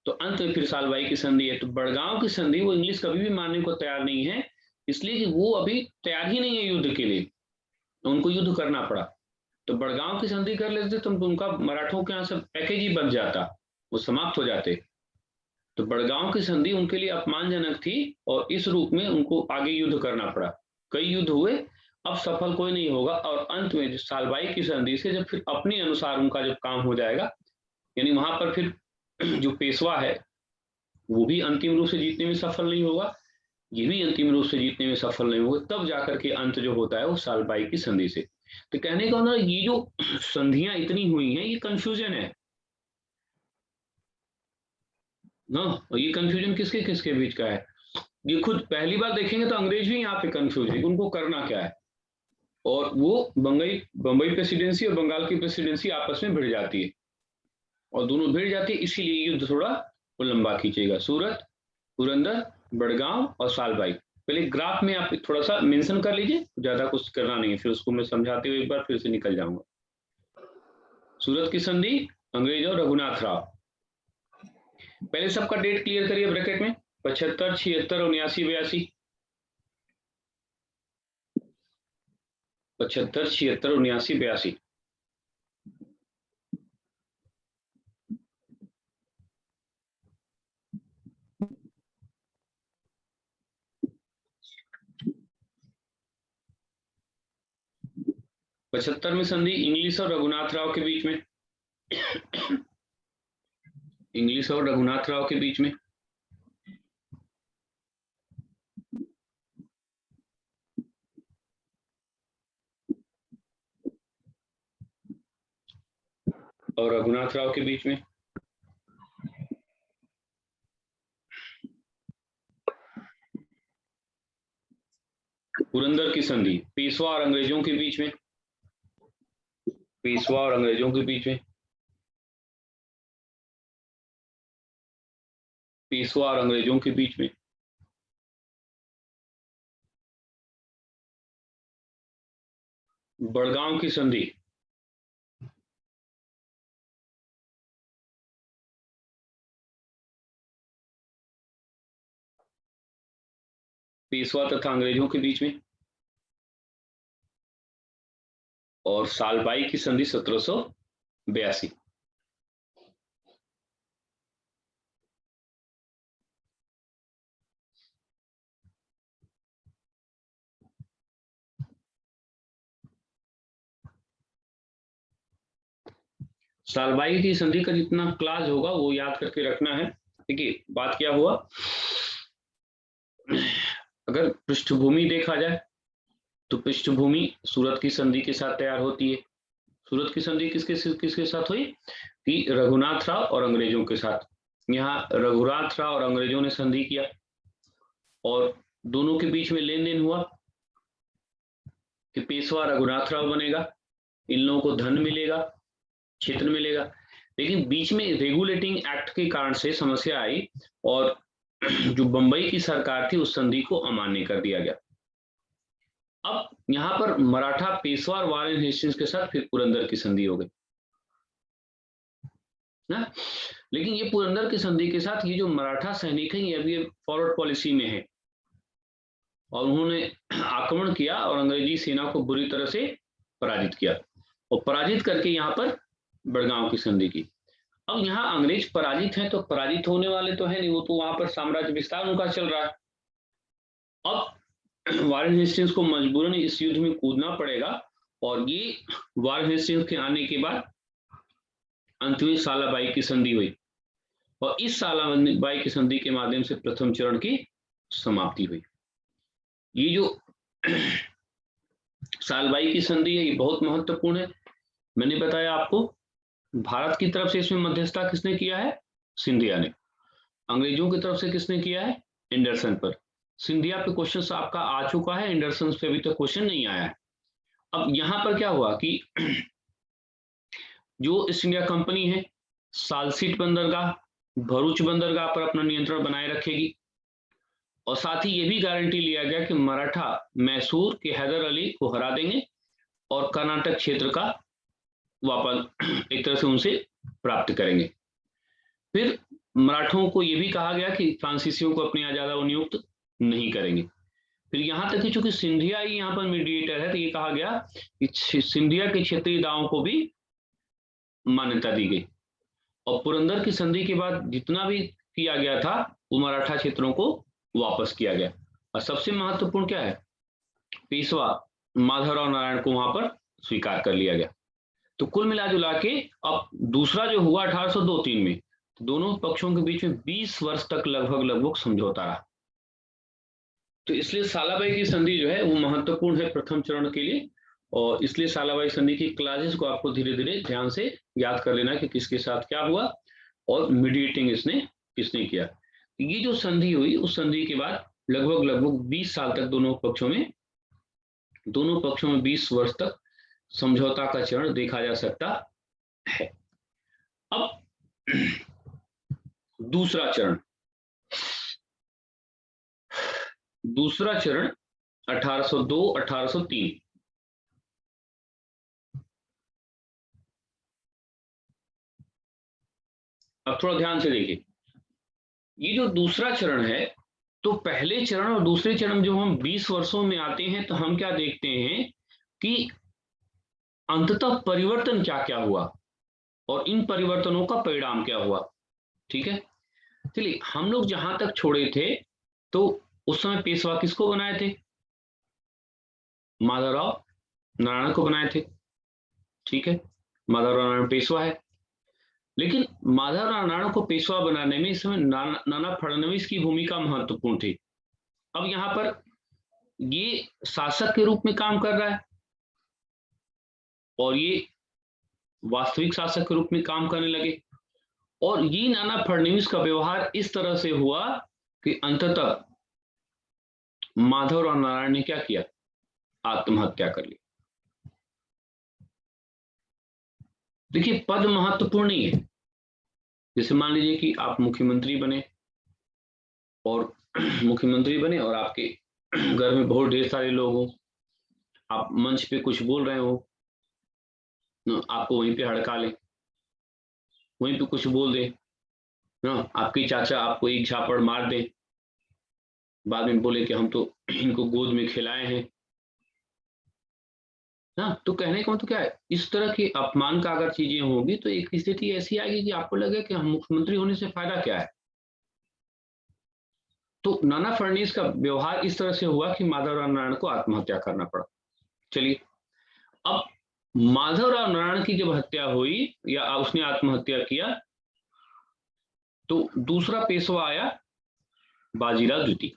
तो अंत में फिर सालबाई की संधि है। तो बड़गांव की संधि वो इंग्लिश कभी भी मानने को तैयार नहीं है, इसलिए कि वो अभी तैयार ही नहीं है युद्ध के लिए, तो उनको युद्ध करना पड़ा। तो बड़गांव की संधि कर लेते तो उनका मराठों के यहाँ से पैकेज ही बन जाता, वो समाप्त हो जाते। तो बड़गांव की संधि उनके लिए अपमानजनक थी और इस रूप में उनको आगे युद्ध करना पड़ा। कई युद्ध हुए, अब सफल कोई नहीं होगा, और अंत में सालबाई की संधि से जब फिर अपने अनुसार उनका जब काम हो जाएगा, यानी वहां पर फिर जो पेशवा है वो भी अंतिम रूप से जीतने में सफल नहीं होगा, ये भी अंतिम रूप से जीतने में सफल नहीं होगा, तब जाकर के अंत जो होता है वो सालबाई की संधि से। तो कहने का मतलब ये जो संधियां इतनी हुई हैं ये कंफ्यूजन है ना। और ये कंफ्यूजन किसके किसके बीच का है, ये खुद पहली बार देखेंगे तो अंग्रेज भी यहाँ पे कंफ्यूज है उनको करना क्या है। और वो बंबई प्रेसिडेंसी और बंगाल की प्रेसिडेंसी आपस में भिड़ जाती है, और दोनों भिड़ जाती है, इसीलिए युद्ध थोड़ा वो लंबा खींचेगा। सूरत, पुरंदर, बड़गांव और सालबाई। पहले ग्राफ में आप थोड़ा सा मेंशन कर लीजिए, ज्यादा कुछ करना नहीं है, फिर उसको मैं समझाते हुए एक बार फिर से निकल जाऊंगा। सूरत की संधि अंग्रेज और रघुनाथ राव। पहले सबका डेट क्लियर करिए ब्रैकेट में, 75, 76, 79, 82। 75, 76, 79, 82। 75 में संधि इंग्लिश और रघुनाथ राव के बीच में, इंग्लिश और रघुनाथ राव के बीच में। और रघुनाथ राव के बीच में। पुरंदर की संधि पेशवा और अंग्रेजों के बीच में, पेशवा और अंग्रेजों के बीच में, पेशवा और अंग्रेजों के बीच में। बड़गांव की संधि पेशवा तथा अंग्रेजों के बीच में। और सालबाई की संधि 1782। सालबाई की संधि का जितना क्लास होगा वो याद करके रखना है। देखिए बात क्या हुआ, अगर पृष्ठभूमि देखा जाए तो पृष्ठभूमि सूरत की संधि के साथ तैयार होती है। सूरत की संधि किसके किसके साथ हुई कि रघुनाथ राव और अंग्रेजों के साथ। यहाँ रघुनाथ राव और अंग्रेजों ने संधि किया और दोनों के बीच में लेन देन हुआ कि पेशवा रघुनाथ राव बनेगा, इन लोगों को धन मिलेगा, क्षेत्र मिलेगा। लेकिन बीच में रेगुलेटिंग एक्ट के कारण से समस्या आई और जो बंबई की सरकार थी उस संधि को अमान्य कर दिया गया। अब यहां पर मराठा पेशवा और वारेन हेस्टिंग्स के साथ फिर पुरंदर की संधि हो गई ना। लेकिन ये पुरंदर की संधि के साथ ये जो मराठा सैनिक हैं ये अभी फॉरवर्ड पॉलिसी में है और उन्होंने आक्रमण किया और अंग्रेजी सेना को बुरी तरह से पराजित किया और पराजित करके यहाँ पर बड़गांव की संधि की। अब यहाँ अंग्रेज पराजित हैं तो पराजित होने वाले तो है नहीं, वो तो वहां पर साम्राज्य विस्तार उनका चल रहा है। अब वारेन हेस्टिंग्स को मजबूरन इस युद्ध में कूदना पड़ेगा और ये वारेन हेस्टिंग्स के आने के बाद अंत में सालाबाई की संधि हुई और इस सालाबाई की संधि के माध्यम से प्रथम चरण की समाप्ति हुई। ये जो सालबाई की संधि है ये बहुत महत्वपूर्ण है। मैंने बताया आपको भारत की तरफ से इसमें मध्यस्थता किसने किया है, सिंधिया ने। अंग्रेजों की तरफ से किसने किया है, एंडरसन पर। सिंधिया पे क्वेश्चन आपका आ चुका है, एंडरसन पे अभी तक क्वेश्चन नहीं आया है। अब यहां पर क्या हुआ कि जो ईस्ट इंडिया कंपनी है सालसीट बंदरगाह, भरूच बंदरगाह पर अपना नियंत्रण बनाए रखेगी और साथ ही ये भी गारंटी लिया गया कि मराठा मैसूर के हैदर अली को हरा देंगे और कर्नाटक क्षेत्र का वापस एक तरह से उनसे प्राप्त करेंगे। फिर मराठों को यह भी कहा गया कि फ्रांसीसियों को अपने यहाँ ज्यादा नियुक्त नहीं करेंगे। फिर यहाँ तक कि चूंकि सिंधिया ही यहाँ पर मीडिएटर है तो ये कहा गया कि सिंधिया के क्षेत्रीय दावों को भी मान्यता दी गई और पुरंदर की संधि के बाद जितना भी किया गया था वो मराठा क्षेत्रों को वापस किया गया। और सबसे महत्वपूर्ण क्या है, पेशवा माधवराव नारायण को वहां पर स्वीकार कर लिया गया। तो कुल मिला जुला के अब दूसरा जो हुआ 1802-3 में तो दोनों पक्षों के बीच में 20 वर्ष तक लगभग समझौता रहा। तो इसलिए सालाबाई की संधि जो है वो महत्वपूर्ण है प्रथम चरण के लिए और इसलिए सालाबाई संधि की क्लासेस को आपको धीरे धीरे ध्यान से याद कर लेना कि किसके साथ क्या हुआ और मीडिएटिंग इसने किसने किया। ये जो संधि हुई उस संधि के बाद लगभग 20 साल तक दोनों पक्षों में 20 वर्ष तक समझौता का चरण देखा जा सकता है। अब दूसरा चरण 1802-1803। अब थोड़ा ध्यान से देखिए, ये जो दूसरा चरण है तो पहले चरण और दूसरे चरण जो हम 20 वर्षों में आते हैं तो हम क्या देखते हैं कि अंततः परिवर्तन क्या क्या हुआ और इन परिवर्तनों का परिणाम क्या हुआ। ठीक है, चलिए हम लोग जहां तक छोड़े थे तो उस समय पेशवा किसको बनाए थे, माधवराव नारायण को बनाए थे। ठीक है, माधवराव नारायण पेशवा है, लेकिन माधवराव नारायण को पेशवा बनाने में इस समय नाना फडणवीस की भूमिका महत्वपूर्ण थी। अब यहाँ पर ये शासक के रूप में काम कर रहा है और ये वास्तविक शासक के रूप में काम करने लगे, और ये नाना फडणवीस का व्यवहार इस तरह से हुआ कि अंततः माधवराव नारायण ने क्या किया, आत्महत्या कर ली। देखिए, पद महत्वपूर्ण नहीं है। जैसे मान लीजिए कि आप मुख्यमंत्री बने और और आपके घर में बहुत ढेर सारे लोग हो, आप मंच पे कुछ बोल रहे हो, आपको वहीं पे हड़का ले, वहीं पे कुछ बोल दे ना, आपके चाचा आपको एक झापड़ मार दे, बाद में बोले कि हम तो इनको गोद में खिलाए हैं ना। तो कहने का मतलब क्या है, इस तरह के अपमान का अगर चीजें होगी तो एक स्थिति ऐसी आएगी कि आपको लगे कि हम मुख्यमंत्री होने से फायदा क्या है। तो नाना फडणवीस का व्यवहार इस तरह से हुआ कि माधवराव नारायण को आत्महत्या करना पड़ा। चलिए, अब माधवराव नारायण की जब हत्या हुई या उसने आत्महत्या किया तो दूसरा पेशवा आया बाजीराव द्वितीय।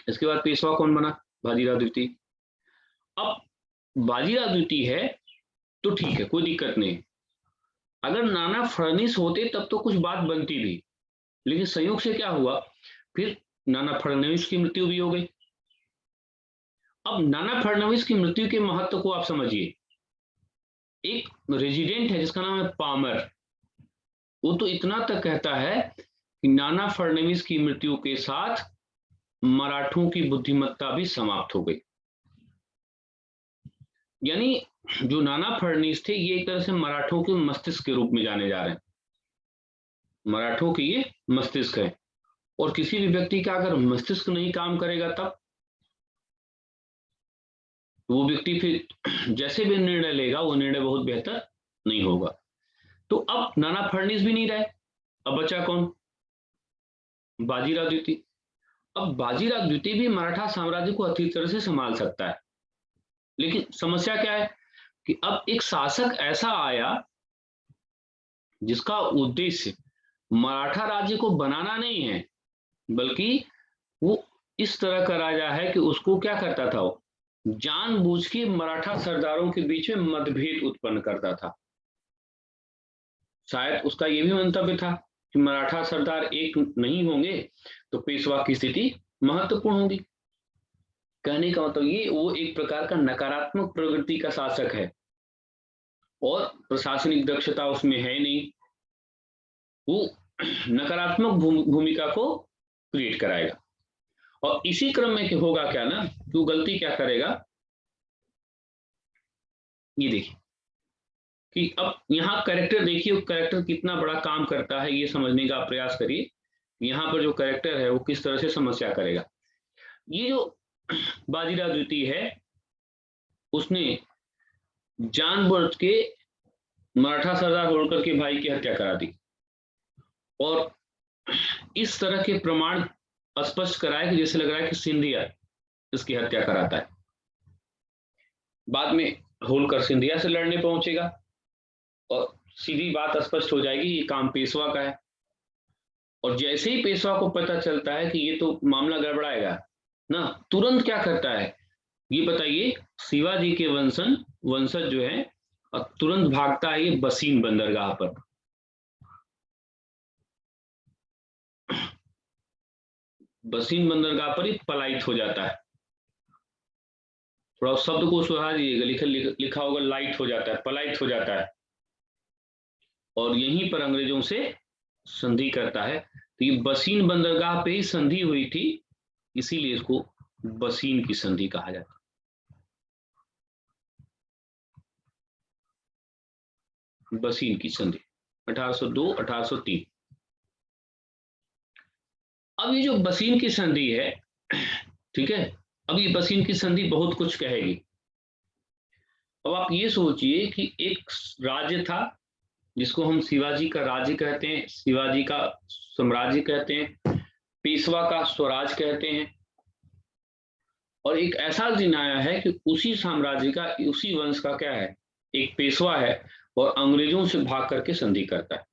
इसके बाद पेशवा कौन बना, बाजीराव द्वितीय। अब बाजीराव द्वितीय है तो ठीक है, कोई दिक्कत नहीं। अगर नाना फडणवीस होते तब तो कुछ बात बनती भी, लेकिन संयोग से क्या हुआ, फिर नाना फडणवीस की मृत्यु भी हो गई। अब नाना फडणवीस की मृत्यु के महत्व को आप समझिए। एक रेजिडेंट है जिसका नाम है पामर, वो तो इतना तक कहता है कि नाना फडणवीस की मृत्यु के साथ मराठों की बुद्धिमत्ता भी समाप्त हो गई। यानी जो नाना फडणवीस थे ये एक तरह से मराठों के मस्तिष्क के रूप में जाने जा रहे हैं। मराठों की ये मस्तिष्क है, और किसी भी व्यक्ति का अगर मस्तिष्क नहीं काम करेगा तब वो व्यक्ति फिर जैसे भी निर्णय लेगा वो निर्णय बहुत बेहतर नहीं होगा। तो अब नाना फडणवीस भी नहीं रहे, अब बचा कौन, बाजीराव द्वितीय। अब बाजीराव द्वितीय भी मराठा साम्राज्य को अच्छी तरह से संभाल सकता है, लेकिन समस्या क्या है कि अब एक शासक ऐसा आया जिसका उद्देश्य मराठा राज्य को बनाना नहीं है, बल्कि वो इस तरह का राजा है कि उसको क्या करता था, वो जानबूझ के मराठा सरदारों के बीच में मतभेद उत्पन्न करता था। शायद उसका ये भी मंतव्य था कि मराठा सरदार एक नहीं होंगे तो पेशवा की स्थिति महत्वपूर्ण होगी। कहने का मतलब ये वो एक प्रकार का नकारात्मक प्रवृत्ति का शासक है और प्रशासनिक दक्षता उसमें है नहीं, वो नकारात्मक भूमिका को क्रिएट कराएगा। और इसी क्रम में होगा क्या ना, तो गलती क्या करेगा, ये देखिए कि अब यहाँ कैरेक्टर देखिए, कैरेक्टर कितना बड़ा काम करता है ये समझने का प्रयास करिए। यहाँ पर जो कैरेक्टर है वो किस तरह से समस्या करेगा। ये जो बाजीराव द्वितीय है उसने जानबूझ के मराठा सरदार होलकर के भाई की हत्या करा दी और इस तरह के प्रमाण स्पष्ट कराए कि जैसे लग रहा है कि सिंधिया इसकी हत्या कराता है। बाद में होलकर सिंधिया से लड़ने पहुंचेगा और सीधी बात स्पष्ट हो जाएगी ये काम पेशवा का है। और जैसे ही पेशवा को पता चलता है कि ये तो मामला गड़बड़ाएगा ना, तुरंत क्या करता है ये बताइए, शिवाजी के वंशज जो है तुरंत भागता है ये बसीन बंदरगाह पर। बसीन बंदरगाह पर ही पलायित हो जाता है। थोड़ा शब्द को सुधार दीजिएगा, लिखा होगा लाइट हो जाता है, पलायित हो जाता है, और यहीं पर अंग्रेजों से संधि करता है। तो ये बसीन बंदरगाह पे ही संधि हुई थी, इसीलिए इसको बसीन की संधि कहा जाता है। बसीन की संधि 1802-1803। अब ये जो बसीन की संधि है, ठीक है, अब ये बसीन की संधि बहुत कुछ कहेगी। अब आप ये सोचिए कि एक राज्य था जिसको हम शिवाजी का राज्य कहते हैं, शिवाजी का साम्राज्य कहते हैं, पेशवा का स्वराज कहते हैं, और एक ऐसा दिन आया है कि उसी साम्राज्य का, उसी वंश का क्या है, एक पेशवा है और अंग्रेजों से भाग करके संधि करता है।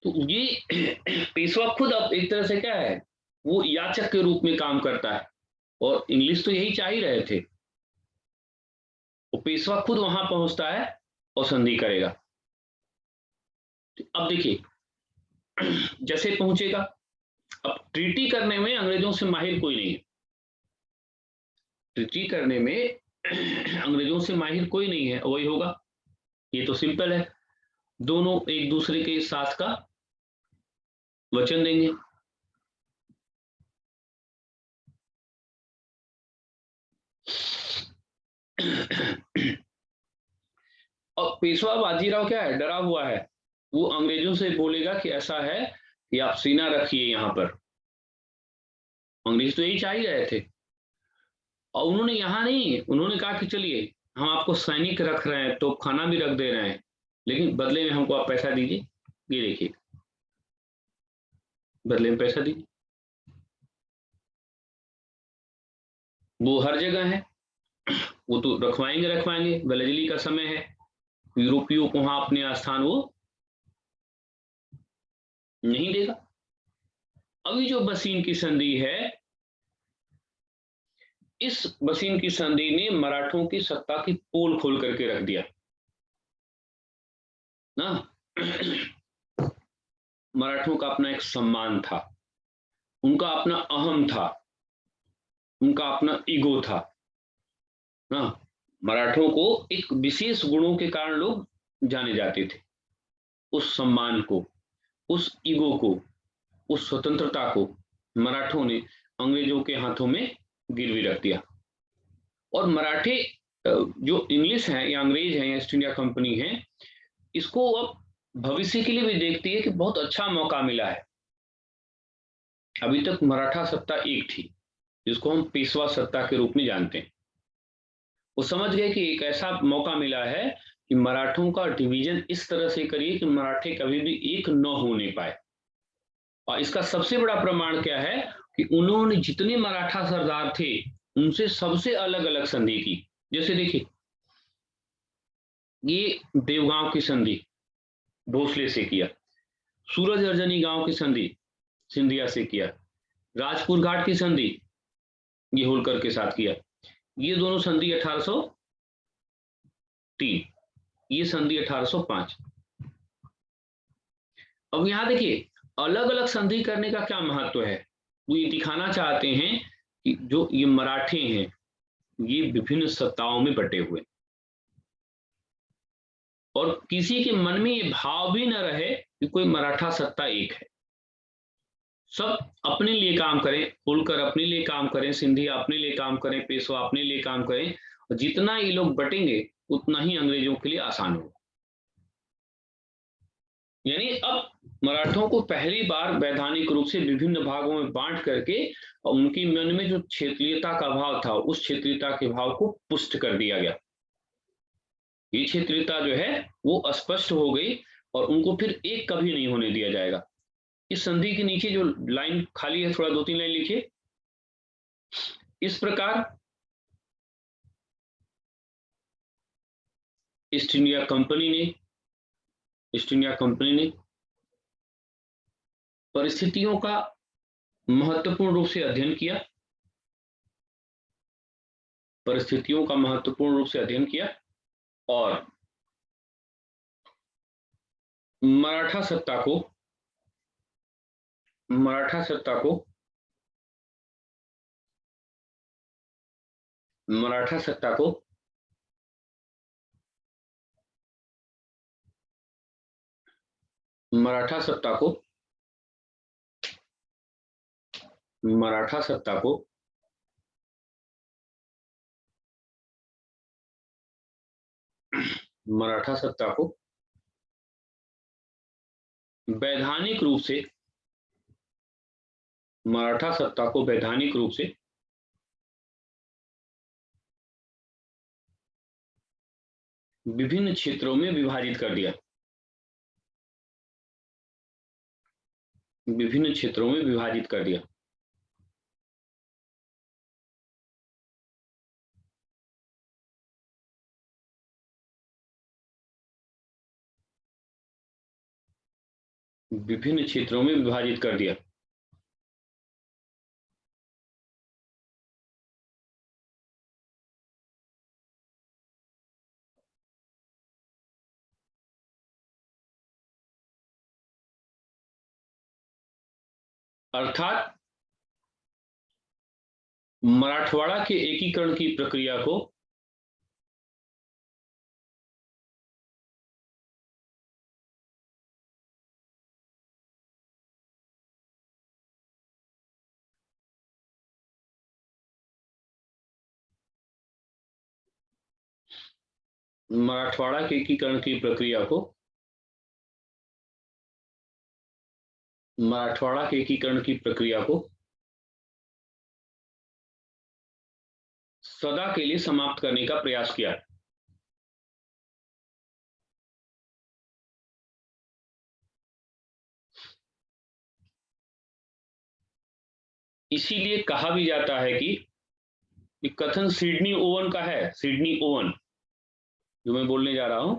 तो ये पेशवा खुद अब एक तरह से क्या है, वो याचक के रूप में काम करता है, और इंग्लिश तो यही चाह ही रहे थे। तो पेशवा खुद वहां पहुंचता है और संधि करेगा। तो अब देखिए जैसे पहुंचेगा, अब ट्रीटी करने में अंग्रेजों से माहिर कोई नहीं है। ट्रीटी करने में अंग्रेजों से माहिर कोई नहीं है, वही होगा। ये तो सिंपल है, दोनों एक दूसरे के साथ का वचन देंगे। और पेशवा बाजीराव क्या है, डरा हुआ है। वो अंग्रेजों से बोलेगा कि ऐसा है कि आप सीना रखिए यहां पर। अंग्रेज तो यही चाह ही रहे थे, और उन्होंने यहां नहीं, उन्होंने कहा कि चलिए हम आपको सैनिक रख रहे हैं, तो खाना भी रख दे रहे हैं, लेकिन बदले में हमको आप पैसा दीजिए। ये देखिए, बदले में पैसा दीजिए। वो हर जगह है, वो तो रखवाएंगे रखवाएंगे, बेलजली का समय है, यूरोपियों को वहां अपने स्थान वो नहीं देगा। अभी जो बसीन की संधि है, इस बसीन की संधि ने मराठों की सत्ता की पोल खोल करके रख दिया ना। मराठों का अपना एक सम्मान था, उनका अपना अहम था, उनका अपना ईगो था ना। मराठों को एक विशेष गुणों के कारण लोग जाने जाते थे। उस सम्मान को, उस ईगो को, उस स्वतंत्रता को मराठों ने अंग्रेजों के हाथों में गिरवी रख दिया। और मराठे जो इंग्लिश है या अंग्रेज है या ईस्ट इंडिया कंपनी है, इसको अब भविष्य के लिए भी देखती है कि बहुत अच्छा मौका मिला है। अभी तक मराठा सत्ता एक थी, जिसको हम पेशवा सत्ता के रूप में जानते हैं। वो समझ गए कि एक ऐसा मौका मिला है कि मराठों का डिवीजन इस तरह से करिए कि मराठे कभी भी एक न होने पाए। और इसका सबसे बड़ा प्रमाण क्या है कि उन्होंने जितने मराठा सरदार थे, उनसे सबसे अलग अलग संधि की। जैसे देखिए, ये देवगांव की संधि भोसले से किया, सूरज अर्जनी गांव की संधि सिंधिया से किया, राजपुर घाट की संधि ये होलकर के साथ किया। ये दोनों संधि 1803, ये संधि 1805। अब यहां देखिए, अलग अलग संधि करने का क्या महत्व है। वो ये दिखाना चाहते हैं कि जो ये मराठे हैं, ये विभिन्न सत्ताओं में बटे हुए, और किसी के मन में ये भाव भी न रहे कि कोई मराठा सत्ता एक है। सब अपने लिए काम करें, होलकर अपने लिए काम करें, सिंधिया अपने लिए काम करें, पेशवा अपने लिए काम करें, और जितना ये लोग बटेंगे उतना ही अंग्रेजों के लिए आसान होगा। यानी अब मराठों को पहली बार वैधानिक रूप से विभिन्न भागों में बांट करके, और उनकी मन में जो क्षेत्रीयता का भाव था, उस क्षेत्रीयता के भाव को पुष्ट कर दिया गया। ये क्षेत्रीयता जो है वो स्पष्ट हो गई, और उनको फिर एक कभी नहीं होने दिया जाएगा। इस संधि के नीचे जो लाइन खाली है, थोड़ा 2-3 लाइन लिखिए। इस प्रकार ईस्ट इंडिया कंपनी ने परिस्थितियों का महत्वपूर्ण रूप से अध्ययन किया, परिस्थितियों का महत्वपूर्ण रूप से अध्ययन किया, और मराठा सत्ता को मराठा सत्ता को मराठा सत्ता को मराठा सत्ता को मराठा सत्ता को वैधानिक रूप से मराठा सत्ता को वैधानिक रूप से विभिन्न क्षेत्रों में विभाजित कर दिया, विभिन्न क्षेत्रों में विभाजित कर दिया। विभिन्न क्षेत्रों में विभाजित कर दिया। अर्थात मराठवाड़ा के एकीकरण की प्रक्रिया को मराठवाड़ा के एकीकरण की प्रक्रिया को मराठवाड़ा के एकीकरण की प्रक्रिया को सदा के लिए समाप्त करने का प्रयास किया। इसीलिए कहा भी जाता है कि कथन सिडनी ओवन का है, सिडनी ओवन जो मैं बोलने जा रहा हूं।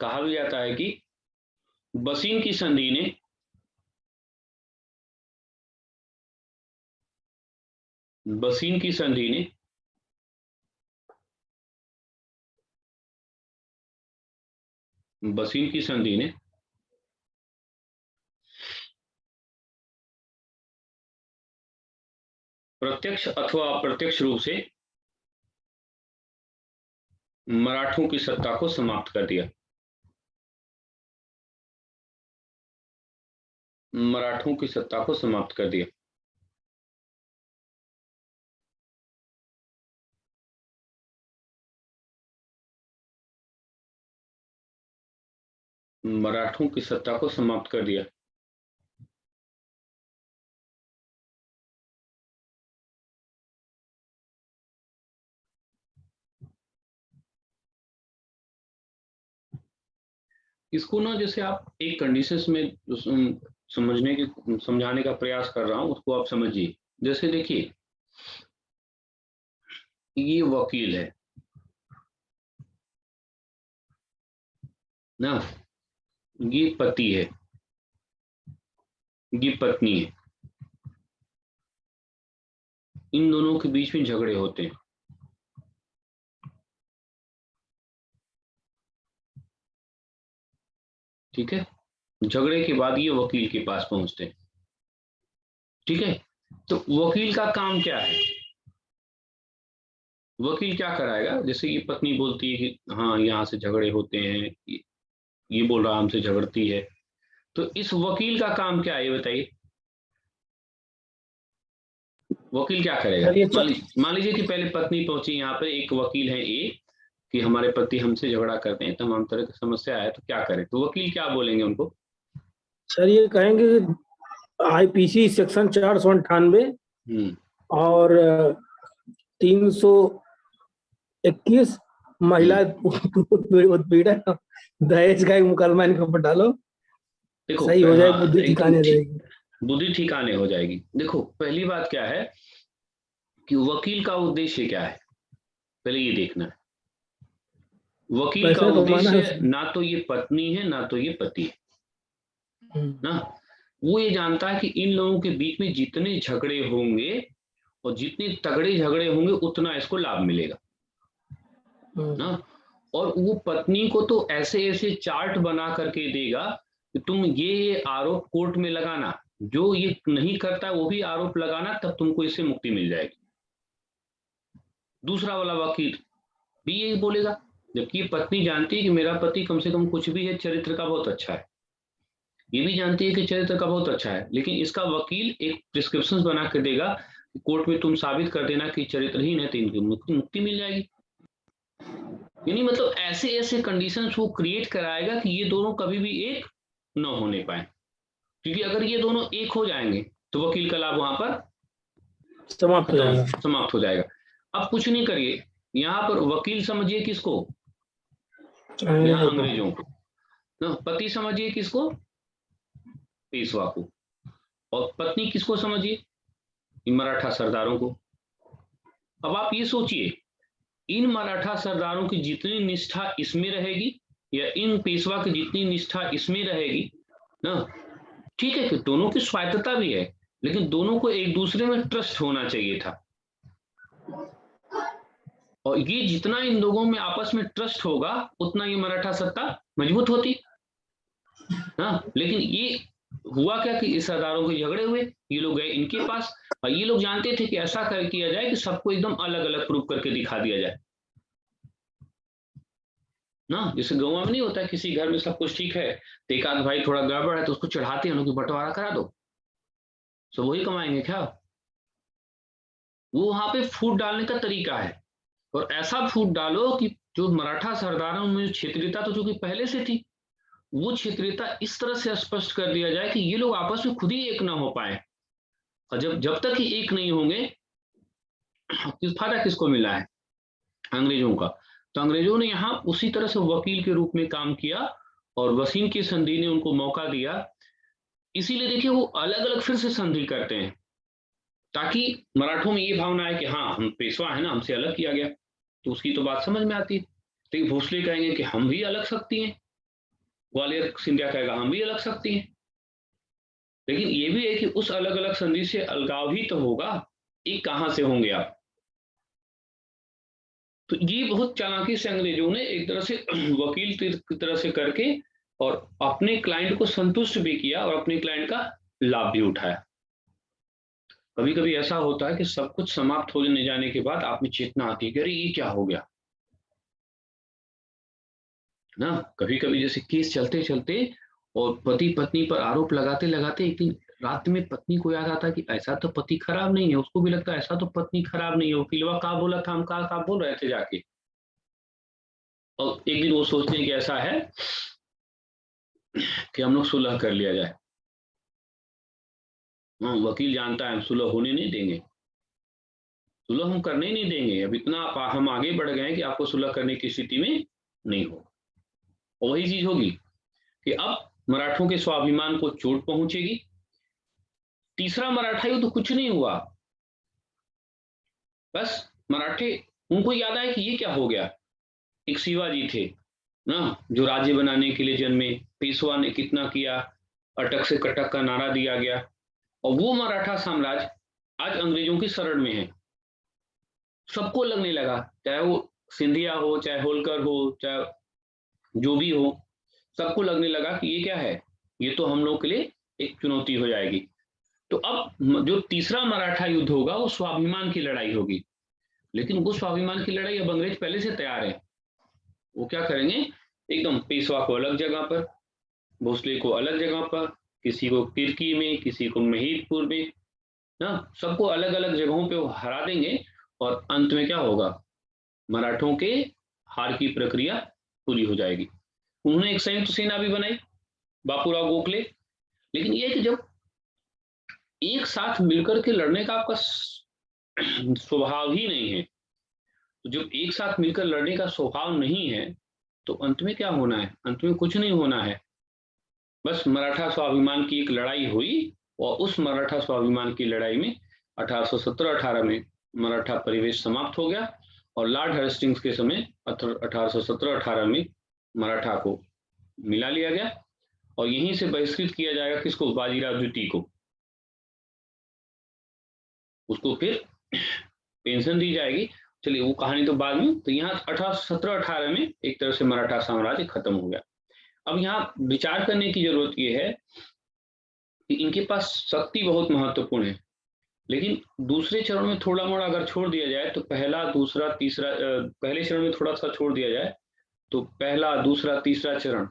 कहा भी जाता है कि बसीन की संधि ने बसीन की संधि ने बसीन की संधि ने प्रत्यक्ष अथवा अप्रत्यक्ष रूप से मराठों की सत्ता को समाप्त कर दिया। मराठों की सत्ता को समाप्त कर दिया। मराठों की सत्ता को समाप्त कर दिया। इसको ना जैसे आप एक कंडीशंस में समझाने का प्रयास कर रहा हूं, उसको आप समझिए। जैसे देखिए, ये वकील है ना, ये पति है, ये पत्नी है। इन दोनों के बीच में झगड़े होते हैं। ठीक है, झगड़े के बाद ये वकील के पास पहुंचते हैं। ठीक है, तो वकील का काम क्या है? वकील क्या कराएगा? जैसे ये पत्नी बोलती है कि हाँ यहाँ से झगड़े होते हैं, ये बोल रहा हमसे झगड़ती है, तो इस वकील का काम क्या है ये बताइए। वकील क्या करेगा? मान लीजिए कि पहले पत्नी पहुंची यहाँ पे, एक वकील है ए कि हमारे पति हमसे झगड़ा करते हैं, तमाम तरह की समस्या है, तो क्या करें? तो वकील क्या बोलेंगे उनको? सर ये कहेंगे आईपीसी सेक्शन 498 और 321 महिला उत्पीड़न दहेज का एक मुकदमा इनके ऊपर डालो। देखो सही हो जाए, बुद्धि ठिकाने हो जाएगी। बुद्धि ठिकाने हो जाएगी। देखो पहली बात क्या है कि वकील का उद्देश्य क्या है, पहले ये देखना है। वकील का उद्देश्य ना तो ये पत्नी है ना तो ये पति है ना, वो ये जानता है कि इन लोगों के बीच में जितने झगड़े होंगे और जितने तगड़े झगड़े होंगे उतना इसको लाभ मिलेगा ना। और वो पत्नी को तो ऐसे ऐसे चार्ट बना करके देगा कि तुम ये आरोप कोर्ट में लगाना, जो ये नहीं करता वो भी आरोप लगाना, तब तुमको इससे मुक्ति मिल जाएगी। दूसरा वाला वकील भी यही बोलेगा, जबकि पत्नी जानती है कि मेरा पति कम से कम कुछ भी है, चरित्र का बहुत अच्छा है, ये भी जानती है कि चरित्र का बहुत अच्छा है, लेकिन इसका वकील एक प्रिस्क्रिप्शन बना कर देगा कोर्ट में, तुम साबित कर देना कि चरित्रहीन है तो इनकी मुक्ति मिल जाएगी। यानी मतलब ऐसे ऐसे कंडीशंस वो क्रिएट कराएगा कि ये दोनों कभी भी एक न होने पाए, क्योंकि अगर ये दोनों एक हो जाएंगे तो वकील का लाभ वहां पर समाप्त हो जाएगा। अब कुछ नहीं करिए, यहाँ पर वकील समझिए किसको, यहाँ अंग्रेजों को, ना पति समझिए किसको, पेशवा को, और पत्नी किसको समझिए, मराठा सरदारों को। अब आप ये सोचिए, इन मराठा सरदारों की जितनी निष्ठा इसमें रहेगी या इन पेशवा की जितनी निष्ठा इसमें रहेगी, ना। ठीक है कि दोनों की स्वायत्तता भी है, लेकिन दोनों को एक दूसरे में ट्रस्ट होना चाहिए था, और ये जितना इन लोगों में आपस में ट्रस्ट होगा उतना ये मराठा सत्ता मजबूत होती ना। लेकिन ये हुआ क्या कि इस सरदारों के झगड़े हुए, ये लोग गए इनके पास, और ये लोग जानते थे कि ऐसा कर किया जाए कि सबको एकदम अलग अलग प्रूफ करके दिखा दिया जाए ना। जैसे गाँव में नहीं होता, किसी घर में सब कुछ ठीक है तो एक आध भाई थोड़ा गड़बड़ है तो उसको चढ़ाते हैं, उनकी बंटवारा करा दो, सब वही कमाएंगे क्या। वो वहां पे फूट डालने का तरीका है, और ऐसा फूट डालो कि जो मराठा सरदारों में क्षेत्रीयता तो जो कि पहले से थी, वो क्षेत्रीयता इस तरह से स्पष्ट कर दिया जाए कि ये लोग आपस में खुद ही एक ना हो पाए, और जब जब तक ही एक नहीं होंगे, किस फायदा किसको मिला है, अंग्रेजों का। तो अंग्रेजों ने यहाँ उसी तरह से वकील के रूप में काम किया, और वसीम की संधि ने उनको मौका दिया। इसीलिए देखिए वो अलग अलग फिर से संधि करते हैं, ताकि मराठों में ये भावना है कि हाँ हम पेशवा है ना, हमसे अलग किया गया, तो उसकी तो बात समझ में आती है। तो भोसले कहेंगे कि हम भी अलग शक्ति हैं, ग्वालियर सिंधिया कहेगा हम भी अलग शक्ति हैं। लेकिन ये भी है कि उस अलग अलग संधि से अलगाव ही तो होगा, एक कहां से होंगे आप। तो ये बहुत चालाकी से अंग्रेजों ने एक तरह से वकील की तरह से करके और अपने क्लाइंट को संतुष्ट भी किया और अपने क्लाइंट का लाभ भी उठाया। कभी कभी ऐसा होता है कि सब कुछ समाप्त होने जाने के बाद आप में चेतना आती है कि अरे ये क्या हो गया ना। कभी कभी जैसे केस चलते चलते और पति पत्नी पर आरोप लगाते लगाते एक दिन रात में पत्नी को याद आता है कि ऐसा तो पति खराब नहीं है, उसको भी लगता है ऐसा तो पत्नी खराब नहीं है, वकीलवा का बोला था, हम का बोल रहे थे जाके। और एक दिन वो सोचते हैं कि ऐसा है कि हम लोग सुलह कर लिया जाए। हाँ, वकील जानता है हम सुलह होने नहीं देंगे, सुलह हम करने ही नहीं देंगे, अब इतना हम आगे बढ़ गए हैं कि आपको सुलह करने की स्थिति में नहीं हो। और वही चीज होगी कि अब मराठों के स्वाभिमान को चोट पहुंचेगी। तीसरा मराठा युद्ध कुछ नहीं हुआ, बस मराठे उनको याद आया कि ये क्या हो गया। एक शिवाजी थे ना, जो राज्य बनाने के लिए जन्मे, पेशवा ने कितना किया, अटक से कटक का नारा दिया गया, और वो मराठा साम्राज्य आज अंग्रेजों की शरण में है। सबको लगने लगा, चाहे वो सिंधिया हो, चाहे होलकर हो, चाहे जो भी हो, सबको लगने लगा कि ये क्या है, ये तो हम लोग के लिए एक चुनौती हो जाएगी। तो अब जो तीसरा मराठा युद्ध होगा वो स्वाभिमान की लड़ाई होगी, लेकिन वो स्वाभिमान की लड़ाई अब अंग्रेज पहले से तैयार है। वो क्या करेंगे, एकदम पेशवा को अलग जगह पर, भोसले को अलग जगह पर, किसी को तिर्की में, किसी को महिदपुर में ना, सबको अलग अलग जगहों पे वो हरा देंगे, और अंत में क्या होगा, मराठों के हार की प्रक्रिया पूरी हो जाएगी। उन्होंने एक संयुक्त सेना भी बनाई, बापूराव गोखले। लेकिन ये कि जब एक साथ मिलकर के लड़ने का आपका स्वभाव ही नहीं है, तो जब एक साथ मिलकर लड़ने का स्वभाव नहीं है तो अंत में क्या होना है, अंत में कुछ नहीं होना है। बस मराठा स्वाभिमान की एक लड़ाई हुई, और उस मराठा स्वाभिमान की लड़ाई में 1817-18 में मराठा परिवेश समाप्त हो गया, और लॉर्ड हेस्टिंग्स के समय 1817-18 में मराठा को मिला लिया गया, और यहीं से बहिष्कृत किया जाएगा किसको, बाजीराव द्वितीय को। उसको फिर पेंशन दी जाएगी। चलिए वो कहानी तो बाद में। तो यहाँ 1817-18 में एक तरह से मराठा साम्राज्य खत्म हो गया। अब यहाँ विचार करने की जरूरत ये है कि इनके पास शक्ति बहुत महत्वपूर्ण है, लेकिन दूसरे चरण में थोड़ा मोड़ा अगर छोड़ दिया जाए तो पहला दूसरा तीसरा, पहले चरण में थोड़ा सा छोड़ दिया जाए तो पहला दूसरा तीसरा चरण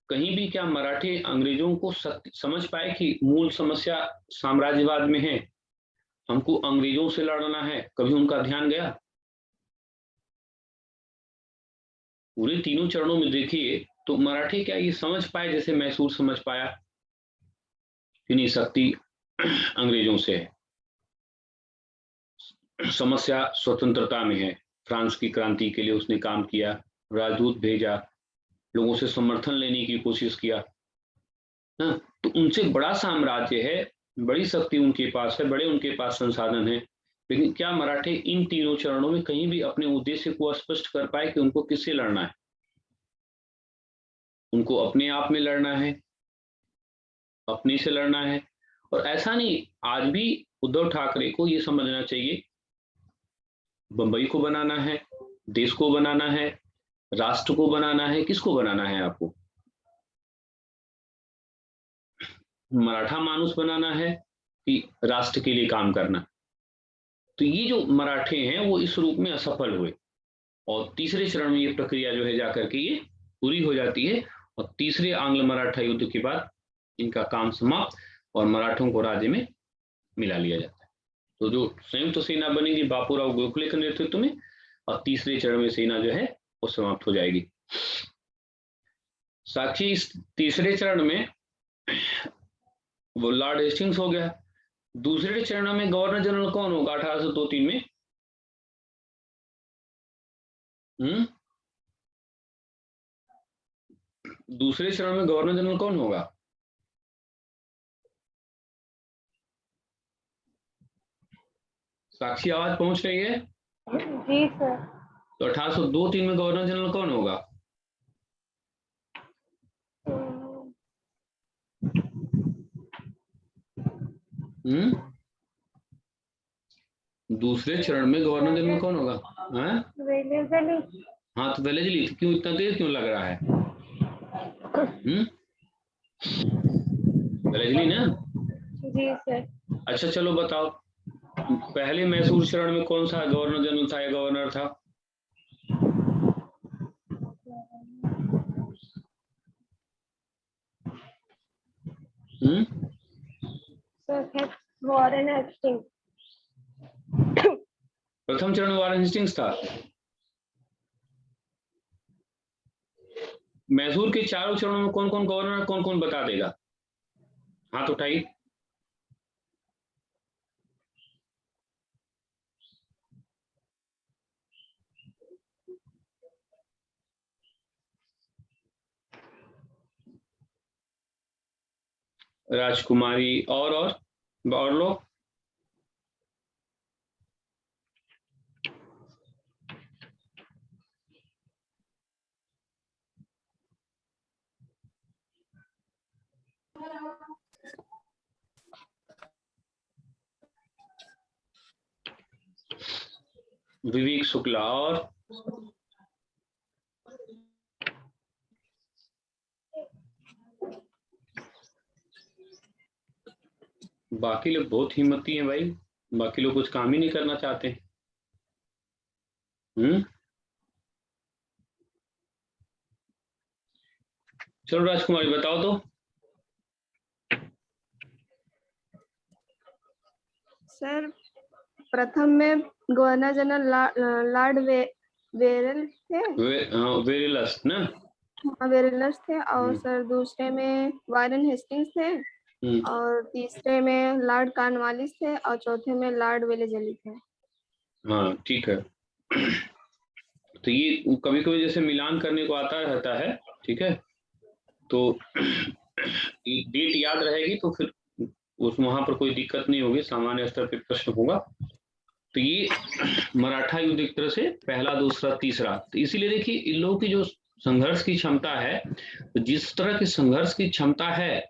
कहीं भी क्या मराठे अंग्रेजों को समझ पाए कि मूल समस्या साम्राज्यवाद में है, हमको अंग्रेजों से लड़ना है, कभी उनका ध्यान गया। पूरे तीनों चरणों में देखिए तो मराठे क्या ये समझ पाए, जैसे मैसूर समझ पाया कि नहीं शक्ति अंग्रेजों से है, समस्या स्वतंत्रता में है, फ्रांस की क्रांति के लिए उसने काम किया, राजदूत भेजा, लोगों से समर्थन लेने की कोशिश किया ना। तो उनसे बड़ा साम्राज्य है, बड़ी शक्ति उनके पास है, बड़े उनके पास संसाधन है, लेकिन क्या मराठे इन तीनों चरणों में कहीं भी अपने उद्देश्य को स्पष्ट कर पाए कि उनको किससे लड़ना है। उनको अपने आप में लड़ना है, अपनी से लड़ना है। और ऐसा नहीं, आज भी उद्धव ठाकरे को ये समझना चाहिए, बंबई को बनाना है, देश को बनाना है, राष्ट्र को बनाना है, किसको बनाना है आपको? मराठा मानुस बनाना है कि राष्ट्र के लिए काम करना? तो ये जो मराठे हैं वो इस रूप में असफल हुए, और तीसरे चरण में ये प्रक्रिया जो है जाकर के ये पूरी हो जाती है, और तीसरे आंग्ल मराठा युद्ध के बाद इनका काम समाप्त और मराठों को राज्य में मिला लिया जाता है। तो जो संयुक्त सेना बनेगी बापूराव गोखले के नेतृत्व में, और तीसरे चरण में सेना जो है वो समाप्त हो जाएगी। साक्षी, इस तीसरे चरण में वो लॉर्ड हेस्टिंग्स हो गया। दूसरे चरण में गवर्नर जनरल कौन होगा 1803 में? दूसरे चरण में गवर्नर जनरल कौन होगा? साक्षी, आवाज पहुंच रही है? जी सर। तो 1802-3 में गवर्नर जनरल कौन होगा? दूसरे चरण में गवर्नर जनरल कौन होगा? वेलेजली। हाँ, तो वेलेजली। क्यों इतना देर क्यों लग रहा है? वेलेजली ना? जी सर। अच्छा चलो बताओ, पहले मैसूर चरण में कौन सा गवर्नर जनरल था या गवर्नर था? Sir Warren Hastings. प्रथम चरण में वॉरेन हेस्टिंग्स था। मैसूर के चारों चरणों में कौन कौन गवर्नर, कौन कौन बता देगा? हाथ उठाइए। राजकुमारी और लोग? विवेक शुक्ला और बाकी लोग बहुत हिम्मती हैं भाई, बाकी लोग कुछ काम ही नहीं करना चाहते। चलो राजकुमारी बताओ तो। सर, प्रथम में गवर्नर जनरल लॉर्ड वेरेल थे। वेरेलस ना? वेरेलस थे। और सर दूसरे में वॉरेन हेस्टिंग्स थे, और तीसरे में लॉर्ड कॉर्नवालिस थे, और चौथे में लॉर्ड वेलेजली थे। हाँ ठीक है। तो ये कभी कभी जैसे मिलान करने को आता रहता है, ठीक है, तो डेट याद रहेगी तो फिर उस वहां पर कोई दिक्कत नहीं होगी, सामान्य स्तर पे प्रश्न होगा। तो ये मराठा युद्ध एक तरह से पहला, दूसरा, तीसरा। तो इसीलिए देखिए इन लोगों की जो संघर्ष की क्षमता है, तो जिस तरह की संघर्ष की क्षमता है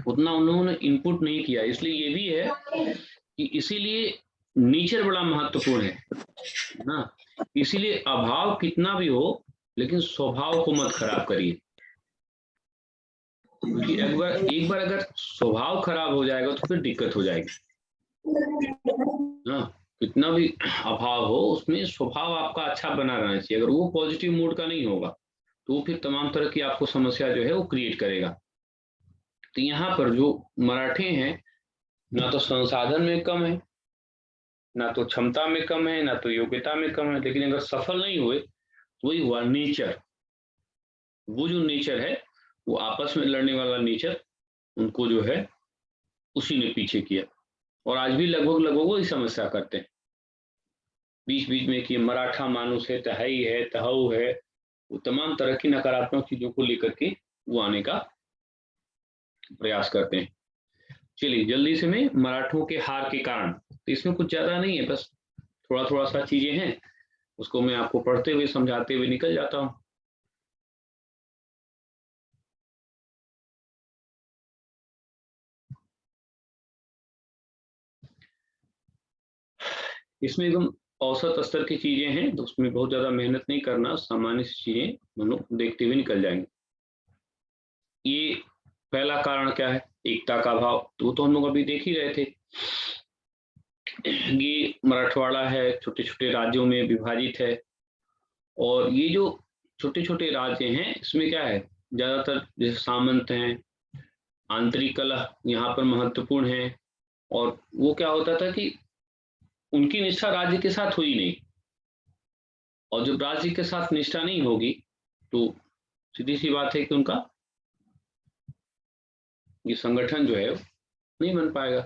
उतना उन्होंने इनपुट नहीं किया, इसलिए ये भी है कि इसीलिए नेचर बड़ा महत्वपूर्ण है ना। इसीलिए अभाव कितना भी हो लेकिन स्वभाव को मत खराब करिए, क्योंकि एक बार अगर स्वभाव खराब हो जाएगा तो फिर दिक्कत हो जाएगी ना। कितना भी अभाव हो उसमें स्वभाव आपका अच्छा बना रहना चाहिए। अगर वो पॉजिटिव मूड का नहीं होगा तो वो फिर तमाम तरह की आपको समस्या जो है वो क्रिएट करेगा। तो यहाँ पर जो मराठे हैं, ना तो संसाधन में कम है, ना तो क्षमता में कम है, ना तो योग्यता में कम है, लेकिन अगर सफल नहीं हुए तो वही हुआ नेचर। वो जो नेचर है वो आपस में लड़ने वाला नेचर, उनको जो है उसी ने पीछे किया। और आज भी लगभग वही समस्या करते हैं बीच बीच में कि मराठा मानुस है, तहाई है, तहाऊ है, वो तमाम तरह की नकारात्मक चीजों को लेकर के वो आने का प्रयास करते हैं। चलिए जल्दी से मैं मराठों के हार के कारण, तो इसमें कुछ ज्यादा नहीं है, बस थोड़ा थोड़ा सा चीजें हैं, उसको मैं आपको पढ़ते हुए समझाते हुए निकल जाता हूँ। इसमें एकदम औसत स्तर की चीजें हैं, तो उसमें बहुत ज्यादा मेहनत नहीं करना, सामान्य सी चीजें हम लोग देखते हुए निकल जाएंगे। ये पहला कारण क्या है, एकता का अभाव, तो हम लोग अभी देख ही रहे थे। ये मराठवाड़ा है, छोटे छोटे राज्यों में विभाजित है, और ये जो छोटे छोटे राज्य हैं इसमें क्या है, ज्यादातर जैसे सामंत हैं, आंतरिक कलह यहाँ पर महत्वपूर्ण है। और वो क्या होता था कि उनकी निष्ठा राज्य के साथ हुई नहीं, और जब राज्य के साथ निष्ठा नहीं होगी तो सीधी सी बात है कि उनका ये संगठन जो है नहीं बन पाएगा।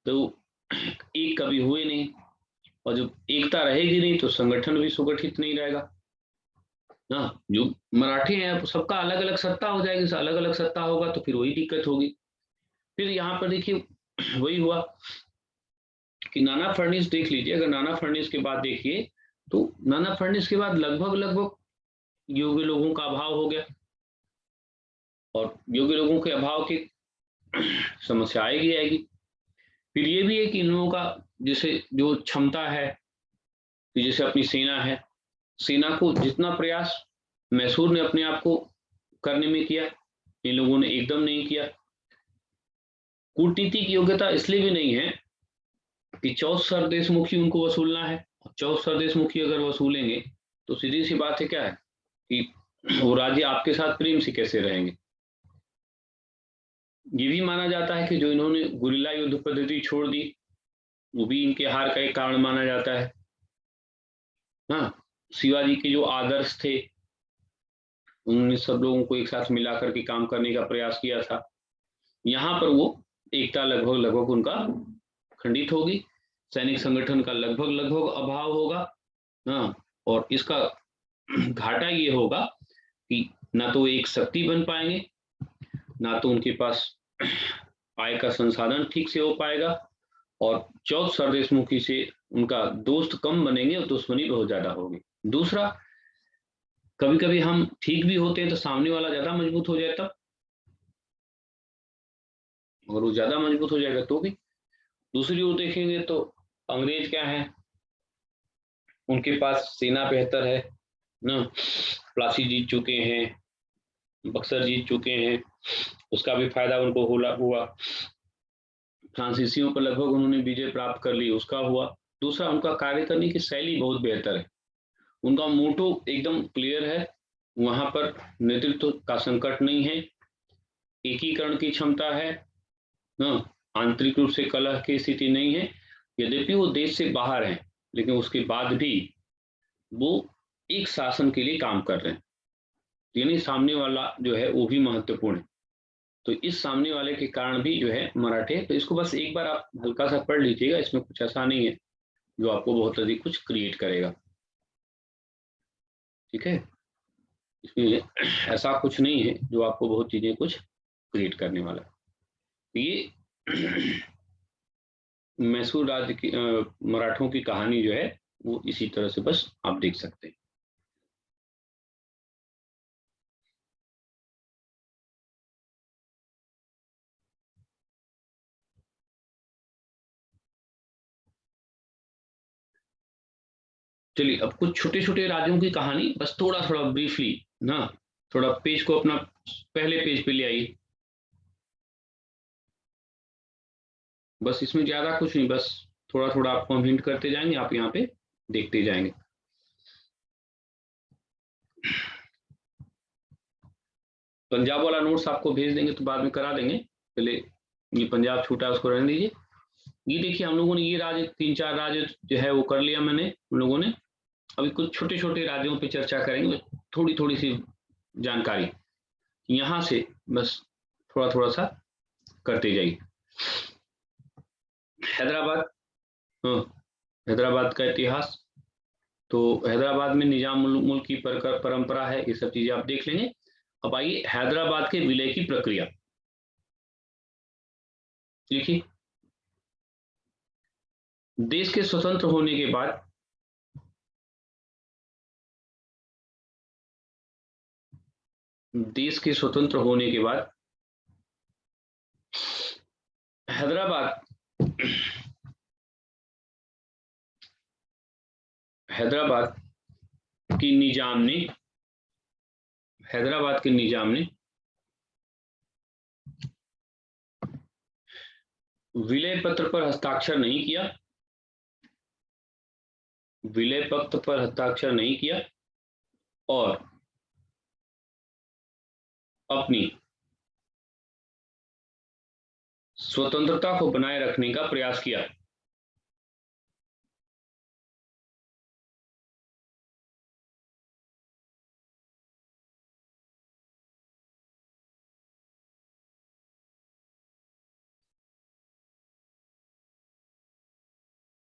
तो एक कभी हुए नहीं, और जब एकता रहेगी नहीं तो संगठन भी सुगठित नहीं रहेगा ना। जो मराठी हैं सबका अलग अलग सत्ता हो जाएगी, अलग अलग सत्ता होगा तो फिर वही दिक्कत होगी। फिर यहाँ पर देखिए वही हुआ कि नाना फडणवीस देख लीजिए, अगर नाना फडणवीस के बाद देखिए तो नाना फडणवीस के बाद लगभग योग्य लोगों का अभाव हो गया, और योग्य लोगों के अभाव की समस्या आएगी। फिर ये भी है कि इन लोगों का जैसे जो क्षमता है, जैसे अपनी सेना है, सेना को जितना प्रयास मैसूर ने अपने आप को करने में किया, इन लोगों ने एकदम नहीं किया। कूटनीतिक योग्यता इसलिए भी नहीं है कि 14 सरदेशमुखी उनको वसूलना है, 14 सरदेशमुखी अगर वसूलेंगे तो सीधी सी बात है क्या है कि वो राज्य आपके साथ प्रेम से कैसे रहेंगे। ये भी माना जाता है कि जो इन्होंने गुरिल्ला युद्ध पद्धति छोड़ दी वो भी इनके हार का एक कारण माना जाता है। हाँ, शिवाजी के जो आदर्श थे, उन्होंने सब लोगों को एक साथ मिलाकर के काम करने का प्रयास किया था, यहाँ पर वो एकता लगभग उनका खंडित होगी, सैनिक संगठन का लगभग अभाव होगा। हाँ, और इसका घाटा ये होगा कि ना तो एक शक्ति बन पाएंगे, ना तो उनके पास आय का संसाधन ठीक से हो पाएगा, और 14 सरदेशमुखी से उनका दोस्त कम बनेंगे और दुश्मनी बहुत ज्यादा होगी। दूसरा, कभी कभी हम ठीक भी होते हैं तो सामने वाला ज्यादा मजबूत हो जाए, तब अगर वो ज्यादा मजबूत हो जाएगा तो भी। दूसरी ओर देखेंगे तो अंग्रेज क्या है, उनके पास सेना बेहतर है ना, प्लासी जीत चुके हैं, बक्सर जीत चुके हैं, उसका भी फायदा उनको हुआ। फ्रांसीसियों पर लगभग उन्होंने विजय प्राप्त कर ली, उसका हुआ। दूसरा, उनका कार्य करने की शैली बहुत बेहतर है, उनका मोटो एकदम क्लियर है, वहां पर नेतृत्व का संकट नहीं है, एकीकरण की क्षमता है ना, आंतरिक रूप से कलह की स्थिति नहीं है। यद्यपि वो देश से बाहर हैं लेकिन उसके बाद भी वो एक शासन के लिए काम कर रहे हैं, यानी सामने वाला जो है वो भी महत्वपूर्ण है। तो इस सामने वाले के कारण भी जो है मराठे, तो इसको बस एक बार आप हल्का सा पढ़ लीजिएगा, इसमें कुछ ऐसा नहीं है जो आपको बहुत अधिक कुछ क्रिएट करेगा, ठीक है। इसमें ऐसा कुछ नहीं है जो आपको बहुत चीजें कुछ क्रिएट करने वाला है। तो ये मैसूर राज्य की मराठों की कहानी जो है वो इसी तरह से बस आप देख सकते हैं। चलिए अब कुछ छोटे छोटे राज्यों की कहानी बस थोड़ा थोड़ा ब्रीफली ना, थोड़ा पेज को अपना पहले पेज पे ले आइए। बस इसमें ज्यादा कुछ नहीं, बस थोड़ा थोड़ा आपको हम हिंट करते जाएंगे, आप यहाँ पे देखते जाएंगे। पंजाब वाला नोट्स आपको भेज देंगे तो बाद में करा देंगे, पहले ये पंजाब छूटा है उसको रहने दीजिए। ये देखिए हम लोगों ने ये राज्य 3-4 राज्य जो है वो कर लिया मैंने, हम लोगों ने। अभी कुछ छोटे छोटे राज्यों पे चर्चा करेंगे, थोड़ी थोड़ी सी जानकारी यहाँ से बस थोड़ा थोड़ा सा करते जाइए। हैदराबाद, हैदराबाद का इतिहास, तो हैदराबाद में निजाम मुल्क की परंपरा है, ये सब चीजें आप देख लेंगे। अब आइए हैदराबाद के विलय की प्रक्रिया देखिए। देश के स्वतंत्र होने के बाद हैदराबाद हैदराबाद की निजाम ने विलय पत्र पर हस्ताक्षर नहीं किया और अपनी स्वतंत्रता को बनाए रखने का प्रयास किया।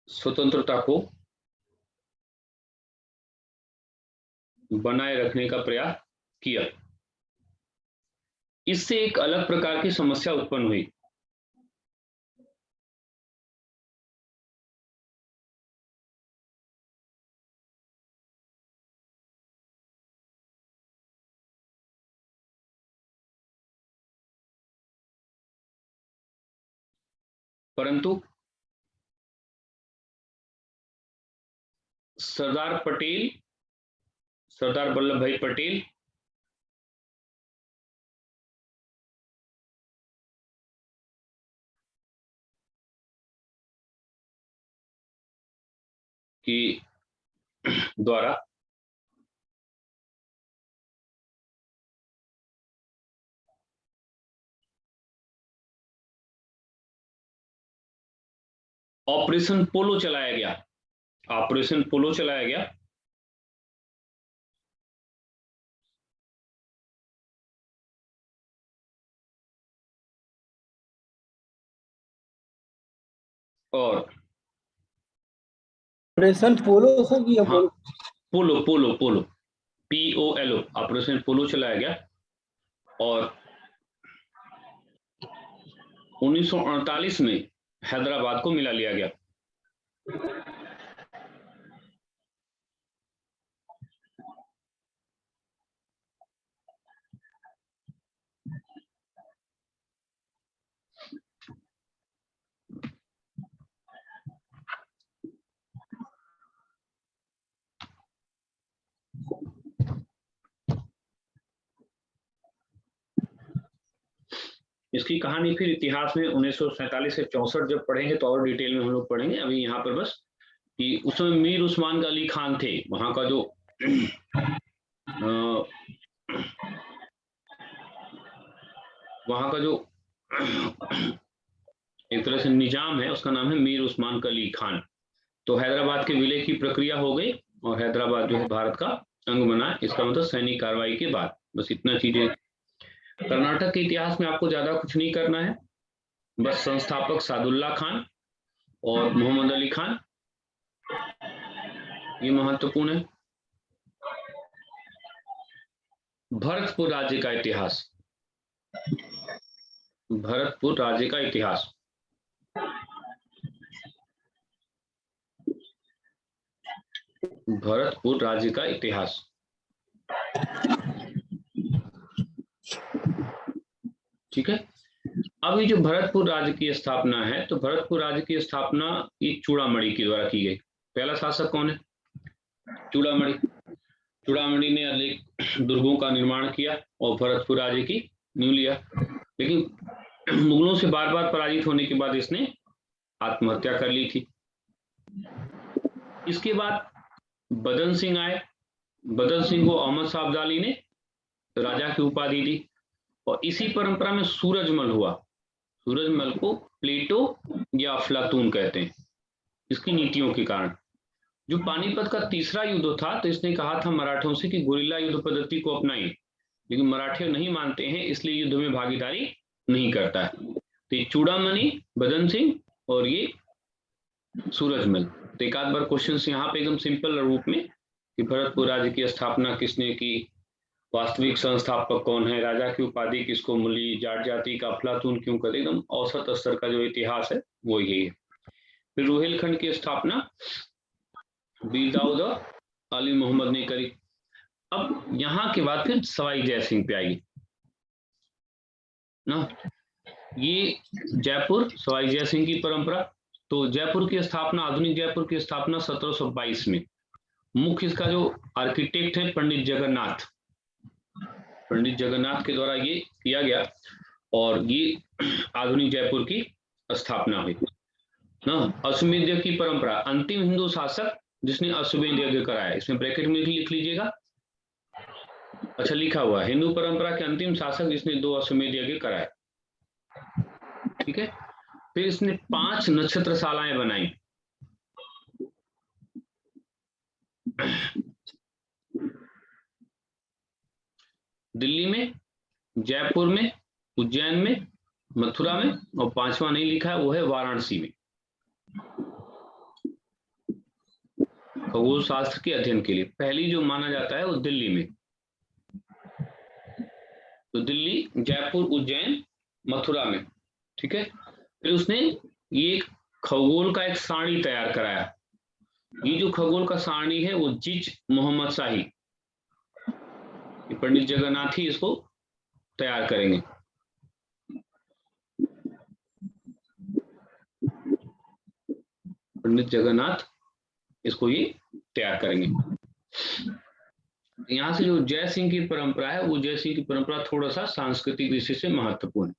स्वतंत्रता को बनाए रखने का प्रयास किया। इससे एक अलग प्रकार की समस्या उत्पन्न हुई। परंतु सरदार वल्लभ भाई पटेल की द्वारा ऑपरेशन पोलो चलाया गया। और ऑपरेशन पोलो से कि हाँ, पोलो POLO ऑपरेशन पोलो चलाया गया और 1948 में हैदराबाद को मिला लिया गया। इसकी कहानी फिर इतिहास में 1947 से 64 जब पढ़ेंगे तो और डिटेल में हम लोग पढ़ेंगे। अभी यहाँ पर बस कि उस समय मीर उस्मान अली खान थे, वहां का जो एक तरह से निजाम है, उसका नाम है मीर उस्मान अली खान। तो हैदराबाद के विलय की प्रक्रिया हो गई और हैदराबाद जो है भारत का अंग बना, इसका मतलब सैनिक कार्रवाई के बाद। बस इतना चीजें। कर्नाटक के इतिहास में आपको ज्यादा कुछ नहीं करना है, बस संस्थापक सादुल्ला खान और मोहम्मद अली खान, ये महत्वपूर्ण है। भरतपुर राज्य का इतिहास, भरतपुर राज्य का इतिहास। भरतपुर राज्य का इतिहास। ठीक है। अब ये जो भरतपुर राज्य की स्थापना है, तो भरतपुर राज्य की स्थापना ये चूड़ामणि के द्वारा की गई। पहला शासक कौन है? चूड़ामणि। चूड़ामणि ने अनेक दुर्गों का निर्माण किया और भरतपुर राज्य की नींव लिया, लेकिन मुगलों से बार बार पराजित होने के बाद इसने आत्महत्या कर ली थी। इसके बाद बदन सिंह आए। बदन सिंह को अहमद शाह अब्दाली ने राजा की उपाधि दी और इसी परंपरा में सूरजमल हुआ। सूरजमल को प्लेटो या अफलातून कहते हैं, इसकी नीतियों के कारण। जो पानीपत का तीसरा युद्ध था, तो इसने कहा था मराठों से कि गुरिल्ला युद्ध पद्धति को अपनाएं, लेकिन मराठे नहीं मानते हैं, इसलिए युद्ध में भागीदारी नहीं करता है। तो ये चूड़ामणि, बदन सिंह और ये सूरजमल। तो एक आध बार क्वेश्चन यहाँ पे एकदम सिंपल रूप में कि भरतपुर राज्य की स्थापना किसने की, वास्तविक संस्थापक कौन है, राजा की उपाधि किसको मिली, जाट जाति का अफलातून क्यों करते, एकदम औसत स्तर का जो इतिहास है वो यही है। फिर रुहेलखंड की स्थापना बीर दाऊद और अली मोहम्मद ने करी। अब यहाँ के बाद फिर सवाई जय सिंह पे आएगी ना, ये जयपुर, सवाई जय सिंह की परंपरा। तो जयपुर की स्थापना, आधुनिक जयपुर की स्थापना 1722 में मुख्य इसका जो आर्किटेक्ट है पंडित जगन्नाथ के द्वारा ये किया गया और ये आधुनिक जयपुर की स्थापना हुई ना। अश्वमेध यज्ञ की परंपरा, अंतिम हिंदू शासक जिसने अश्वमेध यज्ञ कराया, इसमें ब्रैकेट में लिख लीजिएगा। अच्छा लिखा हुआ, हिंदू परंपरा के अंतिम शासक जिसने 2 अश्वमेध यज्ञ कराए, ठीक है। फिर इसने 5 नक्षत्रशालाएं बनाई। दिल्ली में, जयपुर में, उज्जैन में, मथुरा में, और 5वां नहीं लिखा है वो है वाराणसी में, खगोल शास्त्र के अध्ययन के लिए। पहली जो माना जाता है वो दिल्ली में, तो दिल्ली, जयपुर, उज्जैन, मथुरा में, ठीक है। फिर उसने ये खगोल का एक सारणी तैयार कराया। ये जो खगोल का सारणी है वो जिच मोहम्मद शाही, पंडित जगन्नाथ ही इसको तैयार करेंगे। पंडित जगन्नाथ इसको ये तैयार करेंगे। यहाँ से जो जय सिंह की परंपरा है, वो जय सिंह की परंपरा थोड़ा सा सांस्कृतिक दृष्टि से महत्वपूर्ण है।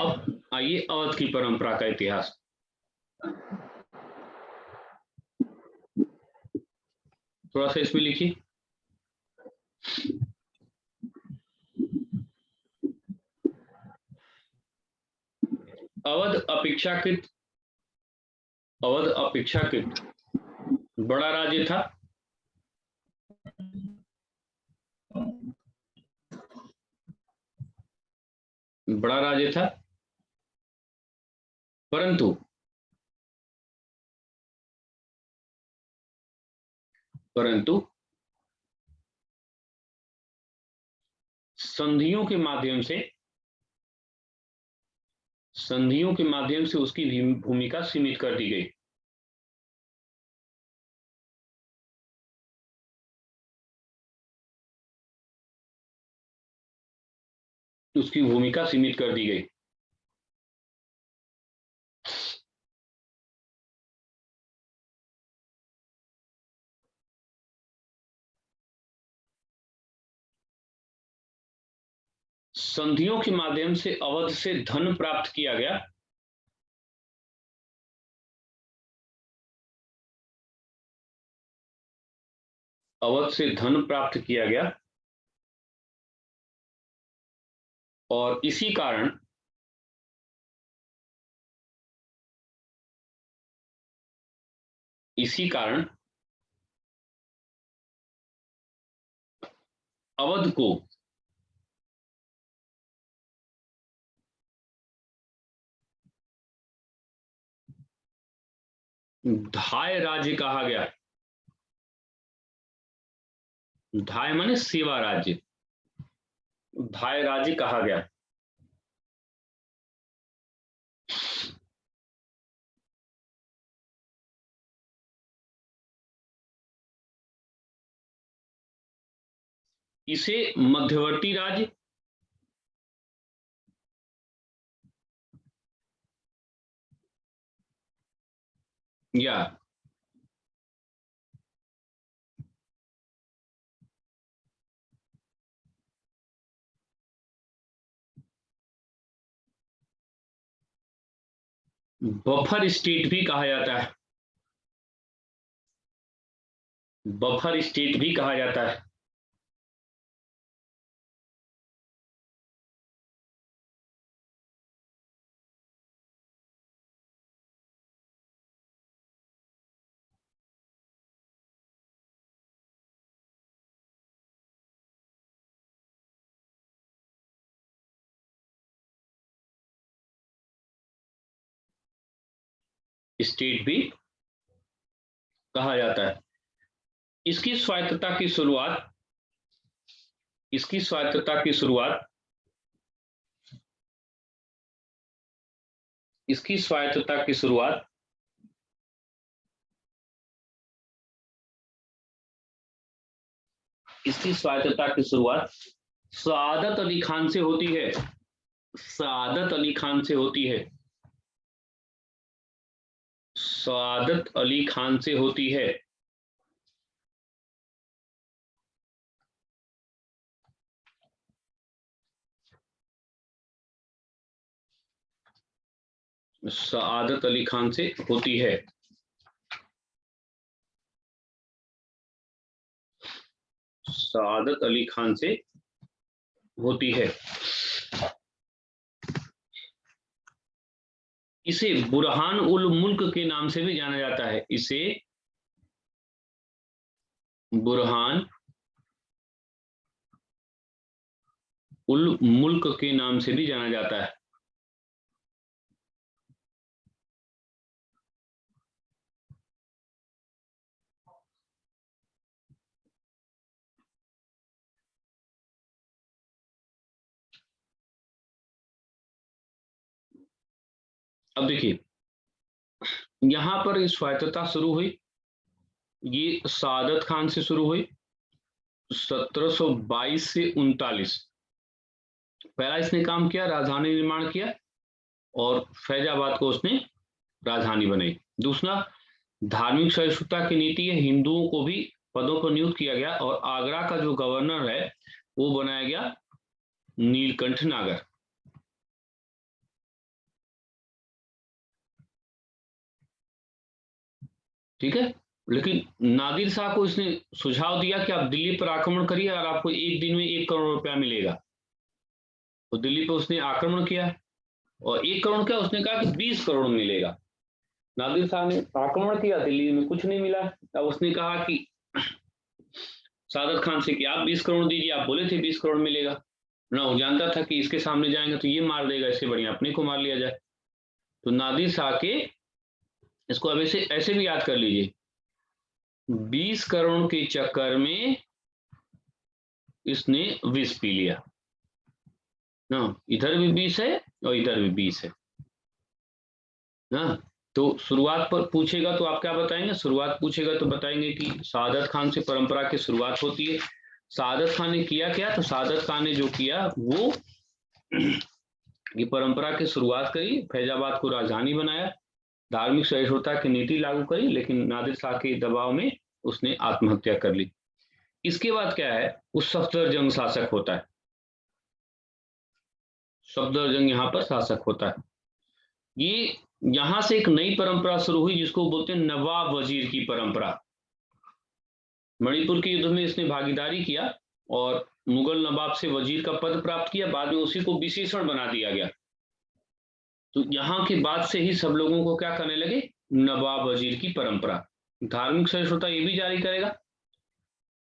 अब आइए अवध की परंपरा का इतिहास। थोड़ा सा इसमें लिखिए। अवध अपेक्षाकृत बड़ा राज्य था। परंतु संधियों के माध्यम से उसकी भूमिका सीमित कर दी गई। संधियों के माध्यम से अवध से धन प्राप्त किया गया। और इसी कारण अवध को धाय राज्य कहा गया। धाय माने सेवा राज्य, धाय राज्य कहा गया। इसे मध्यवर्ती राज्य या बफर स्टेट भी कहा जाता है। स्टेट भी कहा जाता है। इसकी स्वायत्तता की शुरुआत सआदत अली खान से होती है। सआदत अली खान से होती है। सआदत अली खान से होती है। सआदत अली खान से होती है। इसे बुरहान उल मुल्क के नाम से भी जाना जाता है। इसे बुरहान उल मुल्क के नाम से भी जाना जाता है। अब देखिए, यहां पर स्वायत्तता शुरू हुई, ये सआदत खान से शुरू हुई 1722 से 39। पहला इसने काम किया, राजधानी निर्माण किया और फैजाबाद को उसने राजधानी बनाई। दूसरा, धार्मिक सहिष्णुता की नीति है, हिंदुओं को भी पदों पर नियुक्त किया गया और आगरा का जो गवर्नर है वो बनाया गया नीलकंठ नागर। ठीक है, लेकिन नादिर शाह को इसने सुझाव दिया कि आप दिल्ली पर आक्रमण करिए और आपको एक दिन में 1 करोड़ रुपया मिलेगा। तो दिल्ली पर उसने आक्रमण किया और 1 करोड़ क्या, उसने कहा कि 20 करोड़ मिलेगा। नादिर शाह ने आक्रमण किया, दिल्ली में कुछ नहीं मिला। अब उसने कहा कि सआदत खान से कि आप 20 करोड़ दीजिए, आप बोले थे 20 करोड़ मिलेगा ना। वो जानता था कि इसके सामने जाएंगे तो ये मार देगा, इससे बढ़िया अपने को मार लिया जाए। तो नादिर शाह के, इसको अब ऐसे भी याद कर लीजिए, 20 करोड़ के चक्कर में इसने विष पी लिया ना। इधर भी 20 है और इधर भी 20 है ना। तो शुरुआत पर पूछेगा तो आप क्या बताएंगे? शुरुआत पूछेगा तो बताएंगे कि सआदत खान से परंपरा की शुरुआत होती है। सआदत खान ने किया क्या? तो सआदत खान ने जो किया वो ये परंपरा की शुरुआत करी, फैजाबाद को राजधानी बनाया, धार्मिक सहिष्णुता की नीति लागू करी, लेकिन नादिर शाह के दबाव में उसने आत्महत्या कर ली। इसके बाद क्या है, उस सफदरजंग शासक होता है। सफदरजंग यहाँ पर शासक होता है। ये यहां से एक नई परंपरा शुरू हुई जिसको बोलते हैं नवाब वजीर की परंपरा। मणिपुर के युद्ध में इसने भागीदारी किया और मुगल नवाब से वजीर का पद प्राप्त किया, बाद में उसी को विशेषण बना दिया गया। तो यहाँ के बाद से ही सब लोगों को क्या करने लगे, नवाब वजीर की परंपरा। धार्मिक सहिष्णुता ये भी जारी करेगा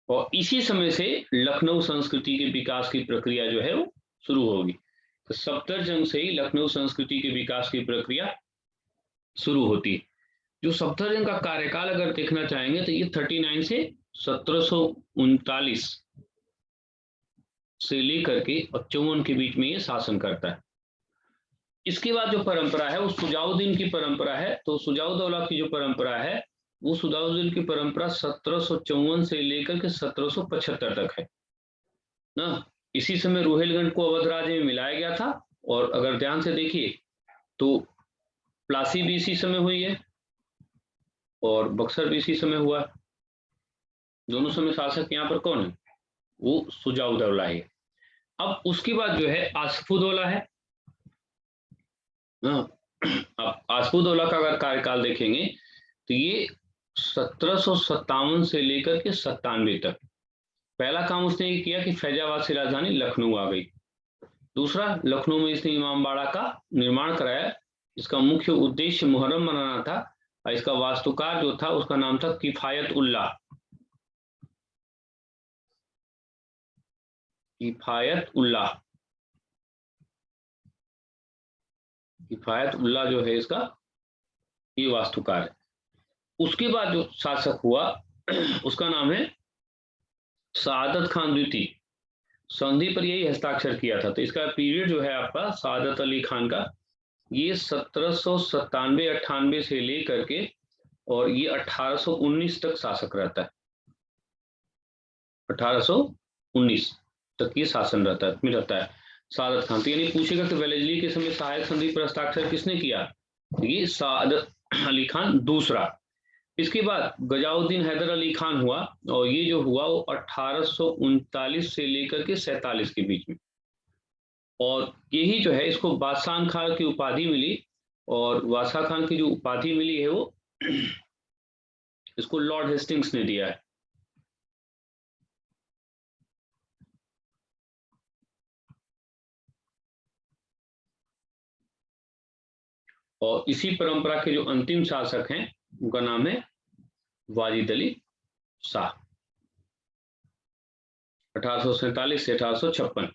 और इसी समय से लखनऊ संस्कृति के विकास की प्रक्रिया जो है वो शुरू होगी। तो सफदरजंग से ही लखनऊ संस्कृति के विकास की प्रक्रिया शुरू होती है। जो सफदरजंग का कार्यकाल अगर देखना चाहेंगे तो ये 39 से 1739 से लेकर के 54 के बीच में ये शासन करता है। इसके बाद जो परंपरा है वो सुजाउद्दीन की परंपरा है। तो सुजाउद्दौला की जो परंपरा है वो सुजाउद्दीन की परंपरा 1754 से लेकर के 1775 तक है ना। इसी समय रोहिलखंड को अवध राज्य में मिलाया गया था और अगर ध्यान से देखिए तो प्लासी भी इसी समय हुई है और बक्सर भी इसी समय हुआ। दोनों समय शासक यहाँ पर कौन है, वो सुजाउद्दौला है। अब उसके बाद जो है आसफुद्दौला है। अब आसफुद्दौला का अगर कार्यकाल देखेंगे तो ये 1757 से लेकर के 97 तक। पहला काम उसने ये किया कि फैजाबाद से राजधानी लखनऊ आ गई। दूसरा, लखनऊ में इसने इमामबाड़ा का निर्माण कराया, इसका मुख्य उद्देश्य मुहर्रम मनाना था और इसका वास्तुकार जो था उसका नाम था किफायत उल्लाह। किफायत उल्लाह, किफायत उल्लाह जो है इसका ये वास्तुकार है। उसके बाद जो शासक हुआ उसका नाम है सआदत खान द्वितीय। संधि पर यही हस्ताक्षर किया था। तो इसका पीरियड जो है आपका सआदत अली खान का, ये 1797-98 से लेकर के और ये 1819 तक शासक रहता है। 1819 तक ये शासन रहता है सआदत खान। तो यानी पूछेगा कि वेलेस्ली के समय सहायक संधि पर हस्ताक्षर किसने किया, ये सआदत अली खान दूसरा। इसके बाद गजाउद्दीन हैदर अली खान हुआ और ये जो हुआ वो 1839 से लेकर के 47 के बीच में। और यही जो है इसको बादशाह खान की उपाधि मिली और वासा खान की जो उपाधि मिली है वो इसको लॉर्ड हेस्टिंग्स ने दिया है। और इसी परंपरा के जो अंतिम शासक हैं उनका नाम है वाजिद अली शाह, 1847 से 1856।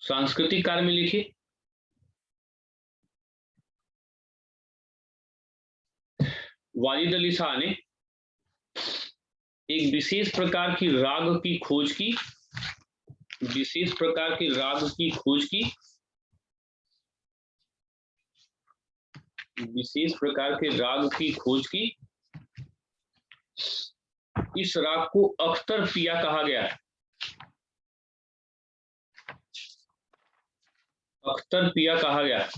सांस्कृतिक कार्य में लिखिए। वाजिद अली शाह ने एक विशेष प्रकार की राग की खोज की, विशेष प्रकार के राग की खोज की, विशेष प्रकार के राग की खोज की। इस राग को अख्तर पिया कहा गया है, अख्तर पिया कहा गया है।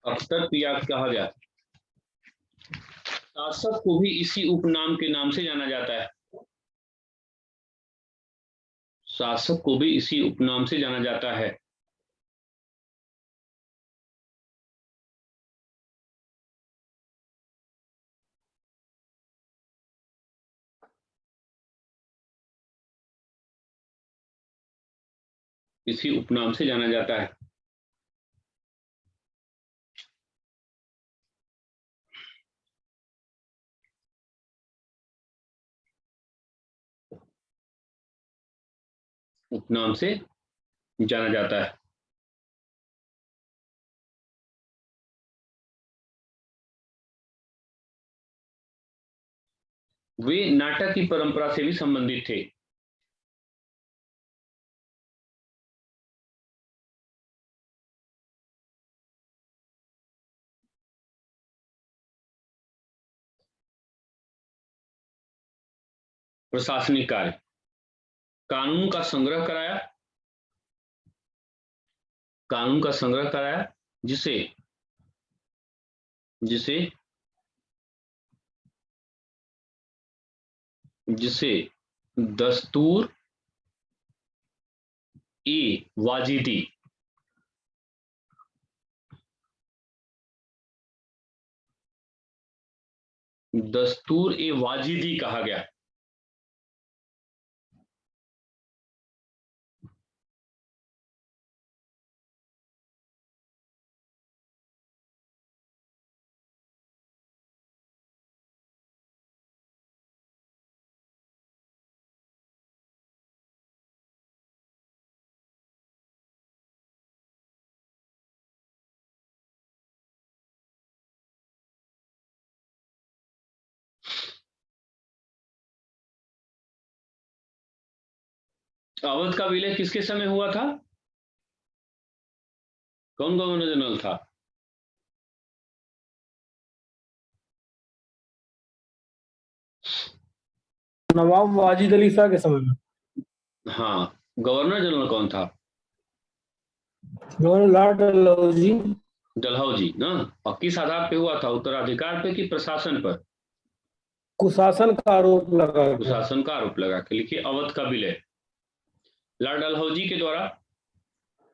अख्तर पिया कहा गया। शासक को भी इसी उपनाम के नाम से जाना जाता है, शासक को भी इसी उपनाम से जाना जाता है। इसी उपनाम से जाना जाता है। उपनाम से जाना जाता है। वे नाटक की परंपरा से भी संबंधित थे। प्रशासनिक कार्य, कानून का संग्रह कराया, कानून का संग्रह कराया जिसे जिसे जिसे दस्तूर ए वाजिदी, दस्तूर ए वाजिदी कहा गया। अवध का विलय किसके समय हुआ था? कौन गवर्नर जनरल था? नवाब वाजिद अली शाह के समय में। हाँ, गवर्नर जनरल कौन था? Governor Lord Dalhousie. डलहौजी ना। और किस आधार पे हुआ था? उत्तराधिकार पे कि प्रशासन पर? कुशासन का आरोप लगा था। कुशासन का आरोप लगा के लिखिए अवध का विलय। लॉर्ड डलहौजी के द्वारा,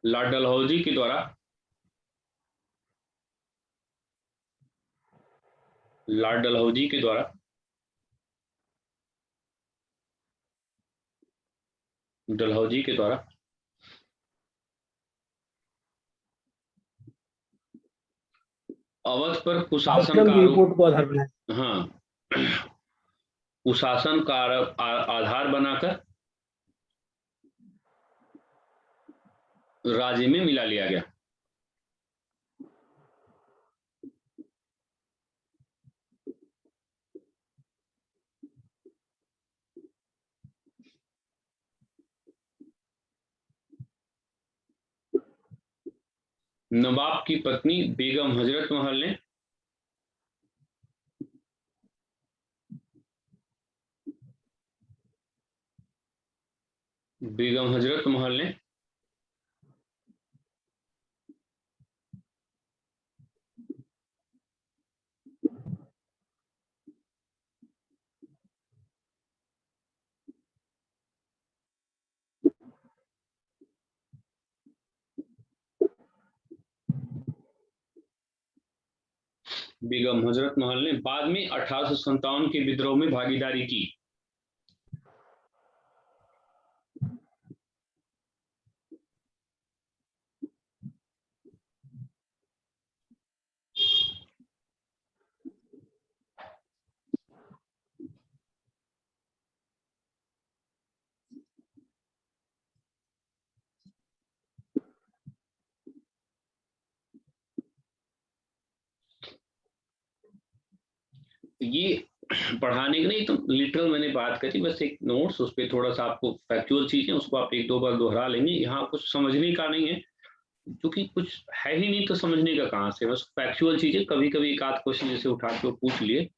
लॉर्ड डलहौजी के द्वारा, लॉर्ड डलहौजी के द्वारा डलहौजी के द्वारा अवध पर कुशासन का की आरोप, रिपोर्ट को आधार बनाया। हाँ, कुशासन का आधार बनाकर राज्य में मिला लिया गया। नवाब की पत्नी बेगम हजरत महल ने बेगम हजरत महल ने बेगम हजरत महल ने बाद में 1857 के विद्रोह में भागीदारी की। ये पढ़ाने की नहीं, तो लिटरल मैंने बात करी, बस एक नोट्स, उस पर थोड़ा सा आपको फैक्चुअल चीजें उसको आप एक दो बार दोहरा लेंगे। यहाँ कुछ समझने का नहीं है, क्योंकि कुछ है ही नहीं तो समझने का कहाँ से। बस फैक्चुअल चीजें, कभी कभी एक आध क्वेश्चन जैसे उठा के वो पूछ लिए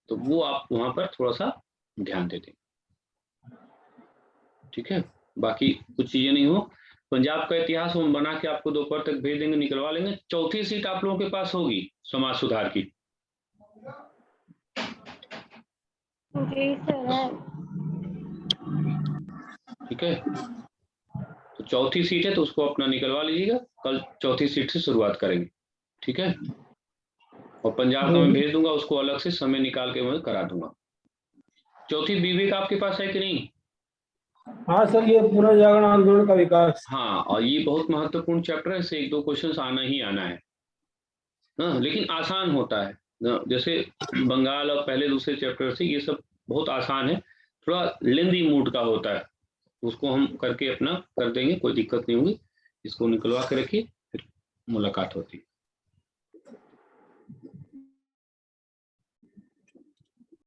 तो वो आप वहां पर थोड़ा सा ध्यान देते, ठीक है। बाकी कुछ चीजें नहीं हो। पंजाब का इतिहास हम बना के आपको दोपहर तक भेज देंगे, निकलवा लेंगे। चौथी सीट आप लोगों के पास होगी समाज सुधार की। जी सर है। ठीक है, तो चौथी सीट है तो उसको अपना निकलवा लीजिएगा, कल चौथी सीट से शुरुआत करेंगे, ठीक है। और पंजाब का मैं भेज दूंगा, उसको अलग से समय निकाल के मैं करा दूंगा। चौथी विवेक आपके पास है कि नहीं? हाँ सर, ये पुनर्जागरण आंदोलन का विकास। हाँ, और ये बहुत महत्वपूर्ण चैप्टर है, इससे एक दो क्वेश्चन आना ही आना है। हाँ, लेकिन आसान होता है, जैसे बंगाल और पहले दूसरे चैप्टर से ये सब बहुत आसान है, थोड़ा लेंदी मूड का होता है, उसको हम करके अपना कर देंगे, कोई दिक्कत नहीं होगी। इसको निकलवा के रखिए, फिर मुलाकात होती है।